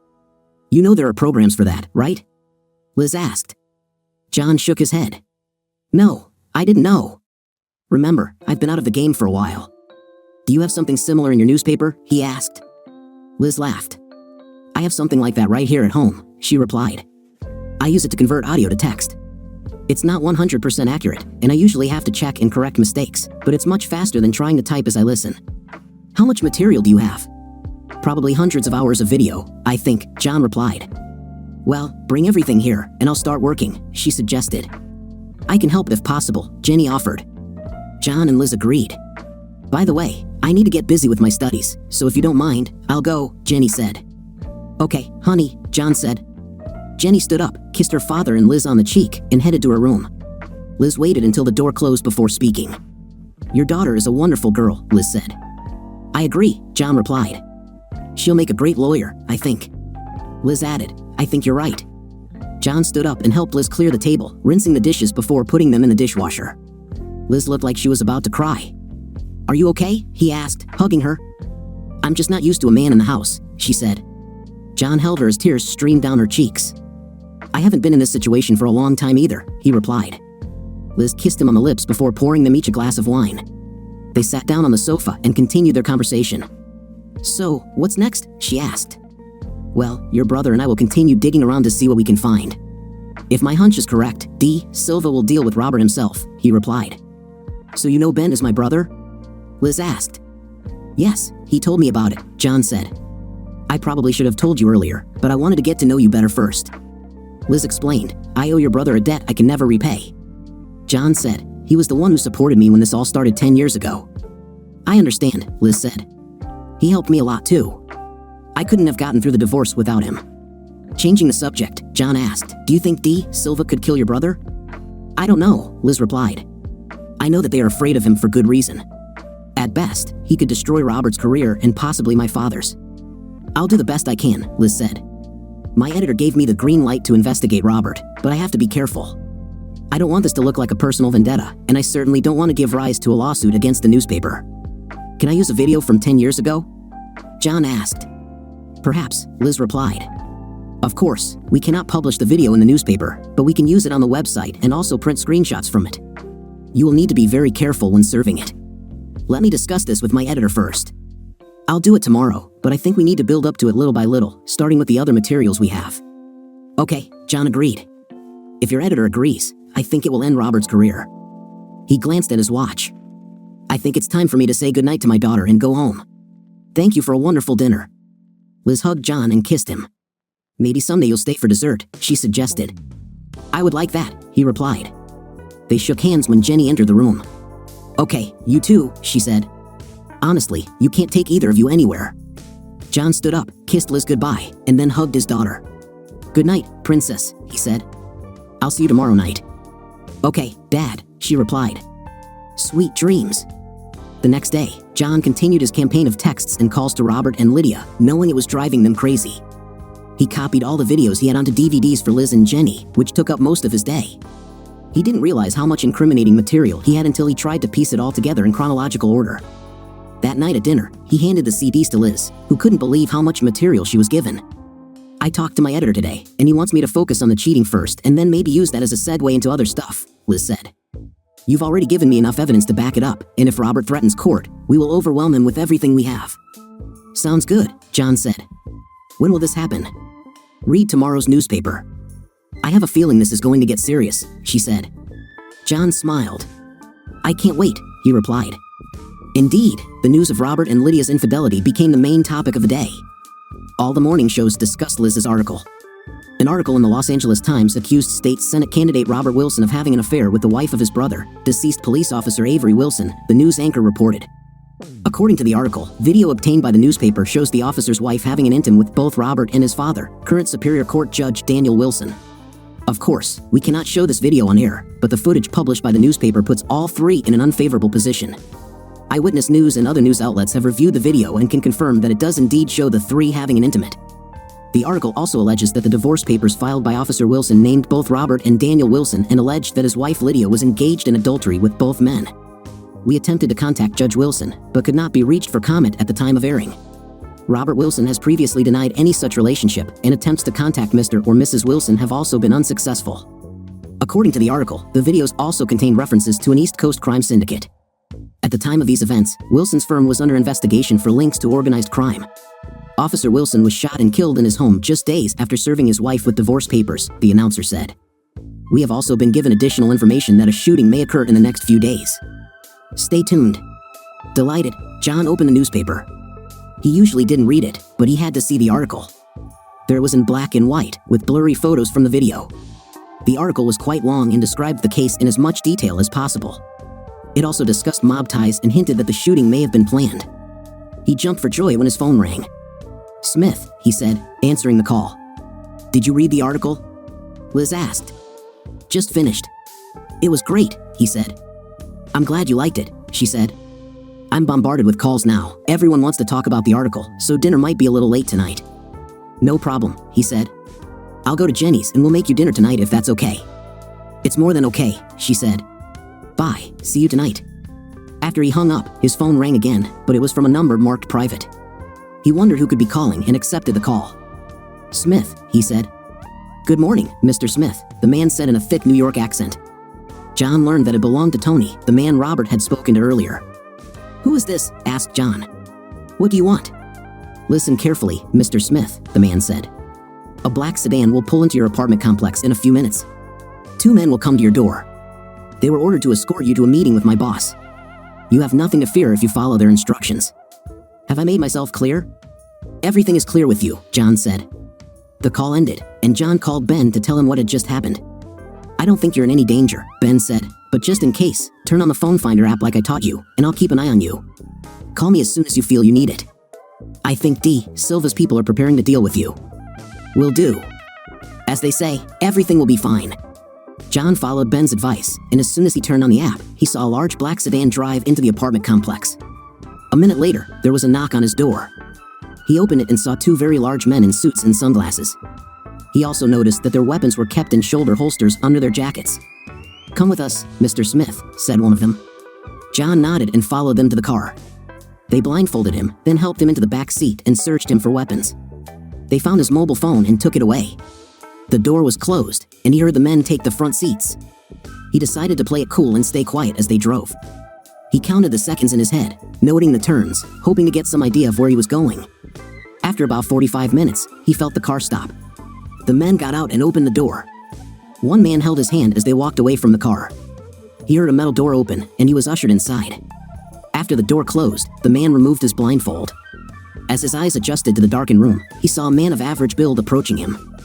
You know there are programs for that, right? Liz asked. John shook his head. No, I didn't know. Remember, I've been out of the game for a while. Do you have something similar in your newspaper? He asked. Liz laughed. I have something like that right here at home, she replied. I use it to convert audio to text. It's not 100% accurate, and I usually have to check and correct mistakes, but it's much faster than trying to type as I listen. How much material do you have? Probably hundreds of hours of video, I think, John replied. Well, bring everything here, and I'll start working, she suggested. I can help if possible, Jenny offered. John and Liz agreed. By the way, I need to get busy with my studies, so if you don't mind, I'll go, Jenny said. Okay, honey, John said. Jenny stood up, kissed her father and Liz on the cheek, and headed to her room. Liz waited until the door closed before speaking. "Your daughter is a wonderful girl," Liz said. "I agree," John replied. "She'll make a great lawyer, I think." Liz added, "I think you're right." John stood up and helped Liz clear the table, rinsing the dishes before putting them in the dishwasher. Liz looked like she was about to cry. "Are you okay?" he asked, hugging her. "I'm just not used to a man in the house," she said. John held her as tears streamed down her cheeks. "I haven't been in this situation for a long time either," he replied. Liz kissed him on the lips before pouring them each a glass of wine. They sat down on the sofa and continued their conversation. "So, what's next?" she asked. "Well, your brother and I will continue digging around to see what we can find. If my hunch is correct, D. Silva will deal with Robert himself," he replied. "So you know Ben is my brother?" Liz asked. "Yes, he told me about it," John said. "I probably should have told you earlier, but I wanted to get to know you better first." Liz explained, "I owe your brother a debt I can never repay." John said, "He was the one who supported me when this all started 10 years ago." "I understand," Liz said. "He helped me a lot too. I couldn't have gotten through the divorce without him." Changing the subject, John asked, "Do you think D. Silva could kill your brother?" "I don't know," Liz replied. "I know that they are afraid of him for good reason. At best, he could destroy Robert's career and possibly my father's." "I'll do the best I can," Liz said. "My editor gave me the green light to investigate Robert, but I have to be careful. I don't want this to look like a personal vendetta, and I certainly don't want to give rise to a lawsuit against the newspaper." "Can I use a video from 10 years ago?" John asked. "Perhaps," Liz replied. "Of course, we cannot publish the video in the newspaper, but we can use it on the website and also print screenshots from it. You will need to be very careful when serving it. Let me discuss this with my editor first. I'll do it tomorrow, but I think we need to build up to it little by little, starting with the other materials we have." "Okay," John agreed. "If your editor agrees, I think it will end Robert's career." He glanced at his watch. "I think it's time for me to say goodnight to my daughter and go home. Thank you for a wonderful dinner." Liz hugged John and kissed him. "Maybe someday you'll stay for dessert," she suggested. "I would like that," he replied. They shook hands when Jenny entered the room. "Okay, you too," she said. "Honestly, you can't take either of you anywhere." John stood up, kissed Liz goodbye, and then hugged his daughter. "Good night, princess," he said. "I'll see you tomorrow night." "Okay, Dad," she replied. "Sweet dreams." The next day, John continued his campaign of texts and calls to Robert and Lydia, knowing it was driving them crazy. He copied all the videos he had onto DVDs for Liz and Jenny, which took up most of his day. He didn't realize how much incriminating material he had until he tried to piece it all together in chronological order. That night at dinner, he handed the CDs to Liz, who couldn't believe how much material she was given. "I talked to my editor today, and he wants me to focus on the cheating first and then maybe use that as a segue into other stuff," Liz said. "You've already given me enough evidence to back it up, and if Robert threatens court, we will overwhelm him with everything we have." "Sounds good," John said. "When will this happen?" "Read tomorrow's newspaper." "I have a feeling this is going to get serious," she said. John smiled. "I can't wait," he replied. Indeed, the news of Robert and Lydia's infidelity became the main topic of the day. All the morning shows discussed Liz's article. An article in the Los Angeles Times accused state Senate candidate Robert Wilson of having an affair with the wife of his brother, deceased police officer Avery Wilson, the news anchor reported. According to the article, video obtained by the newspaper shows the officer's wife having an intim with both Robert and his father, current Superior Court Judge Daniel Wilson. Of course, we cannot show this video on air, but the footage published by the newspaper puts all three in an unfavorable position. Eyewitness News and other news outlets have reviewed the video and can confirm that it does indeed show the three having an intimate. The article also alleges that the divorce papers filed by Officer Wilson named both Robert and Daniel Wilson and alleged that his wife Lydia was engaged in adultery with both men. We attempted to contact Judge Wilson, but could not be reached for comment at the time of airing. Robert Wilson has previously denied any such relationship, and attempts to contact Mr. or Mrs. Wilson have also been unsuccessful. According to the article, the videos also contain references to an East Coast crime syndicate. At the time of these events, Wilson's firm was under investigation for links to organized crime. Officer Wilson was shot and killed in his home just days after serving his wife with divorce papers, the announcer said. We have also been given additional information that a shooting may occur in the next few days. Stay tuned. Delighted, John opened the newspaper. He usually didn't read it, but he had to see the article. There it was in black and white, with blurry photos from the video. The article was quite long and described the case in as much detail as possible. It also discussed mob ties and hinted that the shooting may have been planned. He jumped for joy when his phone rang. "Smith," he said, answering the call. "Did you read the article?" Liz asked. Just finished. It was great, he said. I'm glad you liked it, she said. I'm bombarded with calls now. Everyone wants to talk about the article, so dinner might be a little late tonight. No problem, he said. I'll go to Jenny's and we'll make you dinner tonight if that's okay. It's more than okay, she said. Bye, see you tonight. After he hung up, his phone rang again, but it was from a number marked private. He wondered who could be calling and accepted the call. Smith, he said. Good morning, Mr. Smith, the man said in a thick New York accent. John learned that it belonged to Tony, the man Robert had spoken to earlier. Who is this? Asked John. What do you want? Listen carefully, Mr. Smith, the man said. A black sedan will pull into your apartment complex in a few minutes. 2 men will come to your door. They were ordered to escort you to a meeting with my boss. You have nothing to fear if you follow their instructions. Have I made myself clear? Everything is clear with you, John said. The call ended, and John called Ben to tell him what had just happened. I don't think you're in any danger, Ben said, but just in case, turn on the phone finder app like I taught you, and I'll keep an eye on you. Call me as soon as you feel you need it. I think D. Silva's people are preparing to deal with you. Will do. As they say, everything will be fine. John followed Ben's advice, and as soon as he turned on the app, he saw a large black sedan drive into the apartment complex. A minute later, there was a knock on his door. He opened it and saw 2 very large men in suits and sunglasses. He also noticed that their weapons were kept in shoulder holsters under their jackets. Come with us, Mr. Smith, said one of them. John nodded and followed them to the car. They blindfolded him, then helped him into the back seat and searched him for weapons. They found his mobile phone and took it away. The door was closed, and he heard the men take the front seats. He decided to play it cool and stay quiet as they drove. He counted the seconds in his head, noting the turns, hoping to get some idea of where he was going. After about 45 minutes, he felt the car stop. The men got out and opened the door. One man held his hand as they walked away from the car. He heard a metal door open, and he was ushered inside. After the door closed, the man removed his blindfold. As his eyes adjusted to the darkened room, he saw a man of average build approaching him.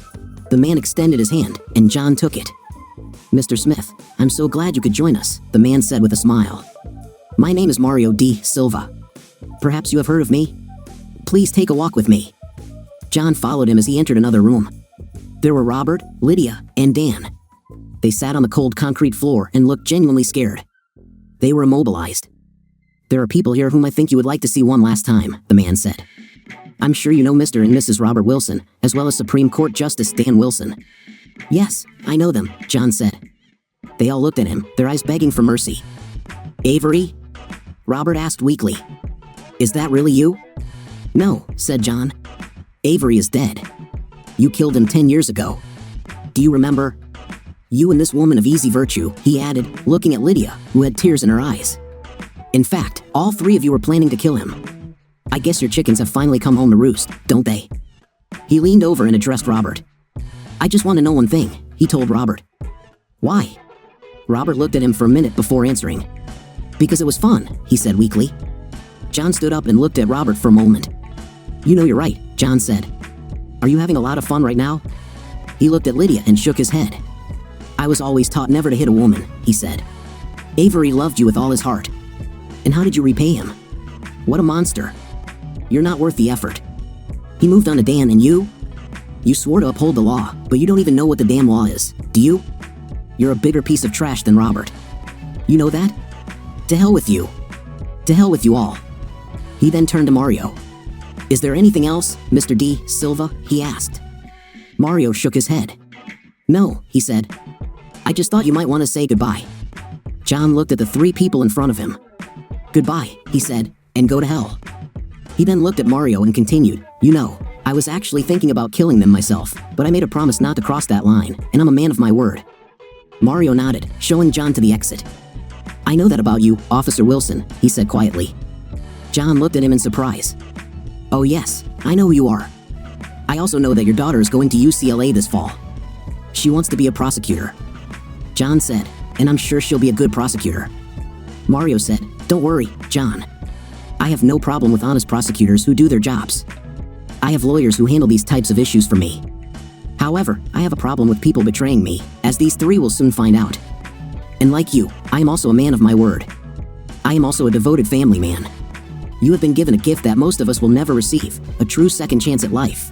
The man extended his hand, and John took it. Mr. Smith, I'm so glad you could join us, the man said with a smile. My name is Mario D. Silva. Perhaps you have heard of me? Please take a walk with me. John followed him as he entered another room. There were Robert, Lydia, and Dan. They sat on the cold concrete floor and looked genuinely scared. They were immobilized. There are people here whom I think you would like to see one last time, the man said. I'm sure you know Mr. and Mrs. Robert Wilson, as well as Supreme Court Justice Dan Wilson. Yes, I know them, John said. They all looked at him, their eyes begging for mercy. Avery? Robert asked weakly. Is that really you? No, said John. Avery is dead. You killed him 10 years ago. Do you remember? You and this woman of easy virtue, he added, looking at Lydia, who had tears in her eyes. In fact, all 3 of you were planning to kill him. I guess your chickens have finally come home to roost, don't they? He leaned over and addressed Robert. I just want to know one thing, he told Robert. Why? Robert looked at him for a minute before answering. Because it was fun, he said weakly. John stood up and looked at Robert for a moment. You know you're right, John said. Are you having a lot of fun right now? He looked at Lydia and shook his head. I was always taught never to hit a woman, he said. Avery loved you with all his heart. And how did you repay him? What a monster. You're not worth the effort. He moved on to Dan, and you? You swore to uphold the law, but you don't even know what the damn law is, do you? You're a bigger piece of trash than Robert. You know that? To hell with you. To hell with you all. He then turned to Mario. Is there anything else, Mr. D. Silva? He asked. Mario shook his head. No, he said. I just thought you might want to say goodbye. John looked at the 3 people in front of him. Goodbye, he said, and go to hell. He then looked at Mario and continued, you know, I was actually thinking about killing them myself, but I made a promise not to cross that line, and I'm a man of my word. Mario nodded, showing John to the exit. I know that about you, Officer Wilson, he said quietly. John looked at him in surprise. Oh yes, I know who you are. I also know that your daughter is going to UCLA this fall. She wants to be a prosecutor. John said, and I'm sure she'll be a good prosecutor. Mario said, don't worry, John. I have no problem with honest prosecutors who do their jobs. I have lawyers who handle these types of issues for me. However, I have a problem with people betraying me, as these 3 will soon find out. And like you, I am also a man of my word. I am also a devoted family man. You have been given a gift that most of us will never receive, a true second chance at life.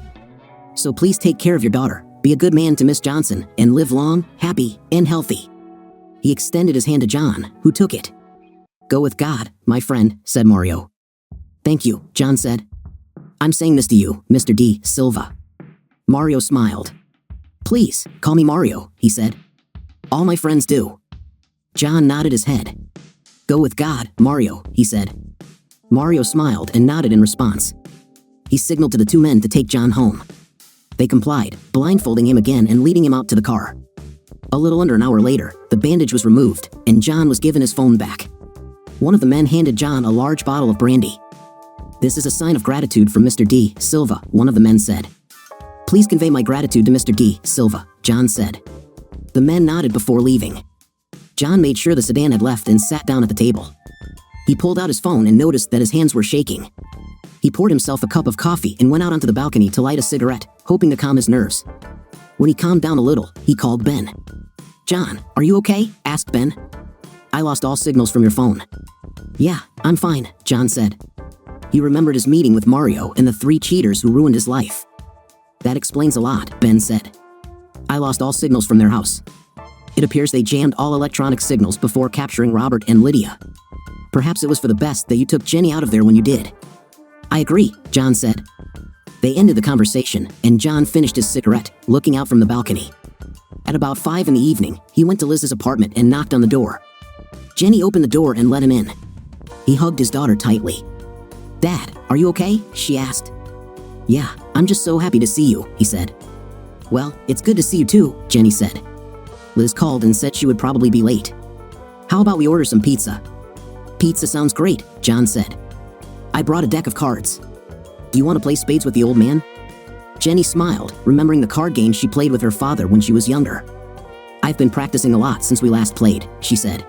So please take care of your daughter, Be a good man to Miss Johnson and live long, happy, and healthy." He extended his hand to John, who took it. "Go with God, my friend," said Mario. "Thank you," John said. "I'm saying this to you, Mr. D. Silva." Mario smiled. "Please, call me Mario," he said. "All my friends do." John nodded his head. "Go with God, Mario," he said. Mario smiled and nodded in response. He signaled to the two men to take John home. They complied, blindfolding him again and leading him out to the car. A little under an hour later, the bandage was removed, and John was given his phone back. One of the men handed John a large bottle of brandy. "This is a sign of gratitude from Mr. D. Silva," one of the men said. "Please convey my gratitude to Mr. D. Silva," John said. The men nodded before leaving. John made sure the sedan had left and sat down at the table. He pulled out his phone and noticed that his hands were shaking. He poured himself a cup of coffee and went out onto the balcony to light a cigarette, hoping to calm his nerves. When he calmed down a little, he called Ben. "John, are you okay?" asked Ben. "I lost all signals from your phone." "Yeah, I'm fine," John said. He remembered his meeting with Mario and the three cheaters who ruined his life. "That explains a lot," Ben said. "I lost all signals from their house. It appears they jammed all electronic signals before capturing Robert and Lydia. Perhaps it was for the best that you took Jenny out of there when you did." "I agree," John said. They ended the conversation, and John finished his cigarette, looking out from the balcony. At about 5 in the evening, he went to Liz's apartment and knocked on the door. Jenny opened the door and let him in. He hugged his daughter tightly. "Dad, are you okay?" she asked. "Yeah, I'm just so happy to see you," he said. "Well, it's good to see you too," Jenny said. Liz called and said she would probably be late. "How about we order some pizza?" "Pizza sounds great," John said. "I brought a deck of cards. Do you want to play spades with the old man?" Jenny smiled, remembering the card game she played with her father when she was younger. "I've been practicing a lot since we last played," she said.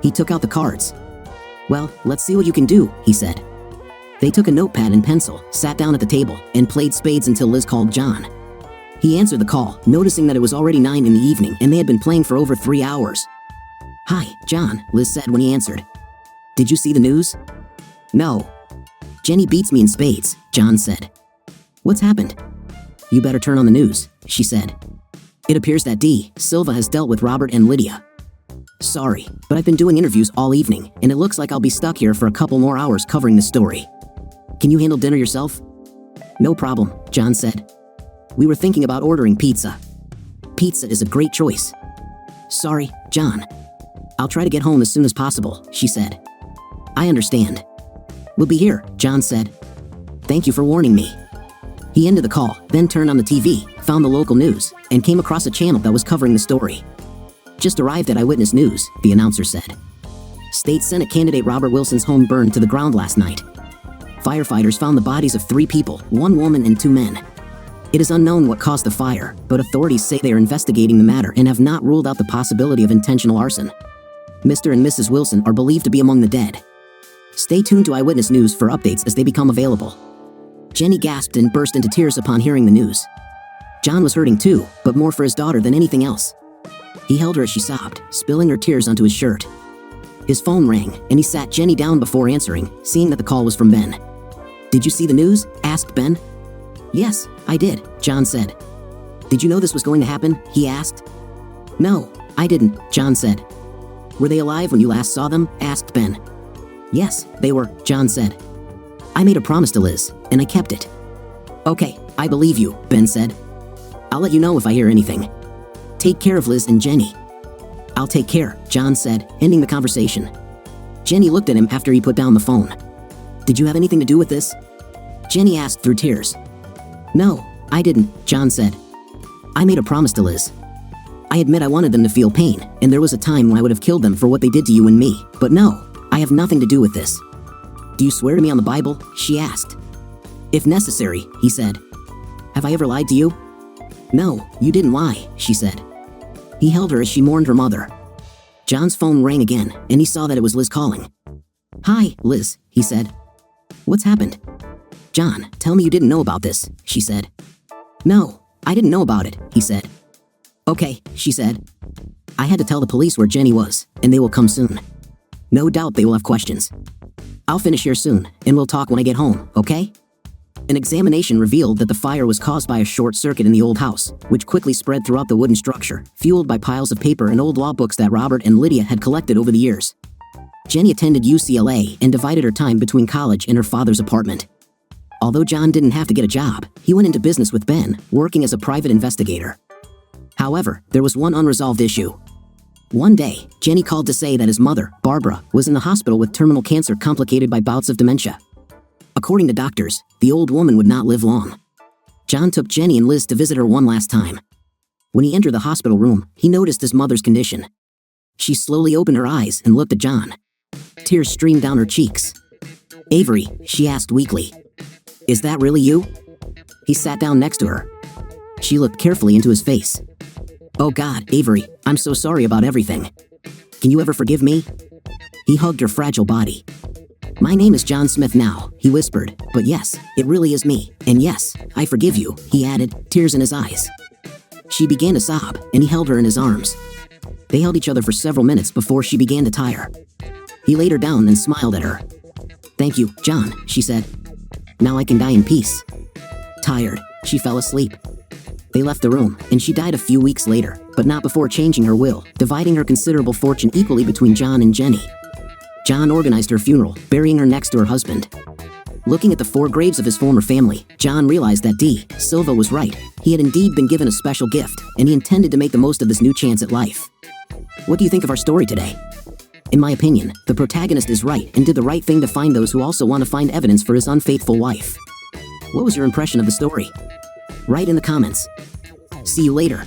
He took out the cards. "Well, let's see what you can do," he said. They took a notepad and pencil, sat down at the table, and played spades until Liz called John. He answered the call, noticing that it was already 9 in the evening and they had been playing for over 3 hours. "Hi, John," Liz said when he answered. "Did you see the news?" "No." "Jenny beats me in spades," John said. "What's happened?" "You better turn on the news," she said. "It appears that D. Silva has dealt with Robert and Lydia." "Sorry, but I've been doing interviews all evening, and it looks like I'll be stuck here for a couple more hours covering this story. Can you handle dinner yourself?" "No problem," John said. "We were thinking about ordering pizza." "Pizza is a great choice." "Sorry, John. I'll try to get home as soon as possible," she said. "I understand." "We'll be here," John said. "Thank you for warning me." He ended the call, then turned on the TV, found the local news, and came across a channel that was covering the story. "Just arrived at Eyewitness News," the announcer said. "State Senate candidate Robert Wilson's home burned to the ground last night. Firefighters found the bodies of 3 people, 1 woman and 2 men. It is unknown what caused the fire, but authorities say they are investigating the matter and have not ruled out the possibility of intentional arson. Mr. and Mrs. Wilson are believed to be among the dead. Stay tuned to Eyewitness News for updates as they become available." Jenny gasped and burst into tears upon hearing the news. John was hurting too, but more for his daughter than anything else. He held her as she sobbed, spilling her tears onto his shirt. His phone rang, and he sat Jenny down before answering, seeing that the call was from Ben. "Did you see the news?" asked Ben. "Yes, I did," John said. "Did you know this was going to happen?" he asked. "No, I didn't," John said. "Were they alive when you last saw them?" asked Ben. "Yes, they were," John said. "I made a promise to Liz, and I kept it." "Okay, I believe you," Ben said. "I'll let you know if I hear anything. Take care of Liz and Jenny." "I'll take care," John said, ending the conversation. Jenny looked at him after he put down the phone. "Did you have anything to do with this?" Jenny asked through tears. "No, I didn't," John said. "I made a promise to Liz. I admit I wanted them to feel pain, and there was a time when I would have killed them for what they did to you and me, but no, I have nothing to do with this." "Do you swear to me on the Bible?" she asked. "If necessary," he said. "Have I ever lied to you?" "No, you didn't lie," she said. He held her as she mourned her mother. John's phone rang again, and he saw that it was Liz calling. "Hi, Liz," he said. "What's happened?" "John, tell me you didn't know about this," she said. "No, I didn't know about it," he said. "Okay," she said. "I had to tell the police where Jenny was, and they will come soon. No doubt they will have questions. I'll finish here soon, and we'll talk when I get home, okay?" An examination revealed that the fire was caused by a short circuit in the old house, which quickly spread throughout the wooden structure, fueled by piles of paper and old law books that Robert and Lydia had collected over the years. Jenny attended UCLA and divided her time between college and her father's apartment. Although John didn't have to get a job, he went into business with Ben, working as a private investigator. However, there was one unresolved issue. One day, Jenny called to say that his mother, Barbara, was in the hospital with terminal cancer complicated by bouts of dementia. According to doctors, the old woman would not live long. John took Jenny and Liz to visit her one last time. When he entered the hospital room, he noticed his mother's condition. She slowly opened her eyes and looked at John. Tears streamed down her cheeks. "Avery," she asked weakly, "is that really you?" He sat down next to her. She looked carefully into his face. "Oh God, Avery, I'm so sorry about everything. Can you ever forgive me?" He hugged her fragile body. "My name is John Smith now," he whispered, "but yes, it really is me, and yes, I forgive you," he added, tears in his eyes. She began to sob, and he held her in his arms. They held each other for several minutes before she began to tire. He laid her down and smiled at her. "Thank you, John," she said. "Now I can die in peace." Tired, she fell asleep. They left the room, and she died a few weeks later, but not before changing her will, dividing her considerable fortune equally between John and Jenny. John organized her funeral, burying her next to her husband. Looking at the 4 graves of his former family, John realized that D. Silva was right. He had indeed been given a special gift, and he intended to make the most of this new chance at life. What do you think of our story today? In my opinion, the protagonist is right and did the right thing to find those who also want to find evidence for his unfaithful wife. What was your impression of the story? Write in the comments. See you later.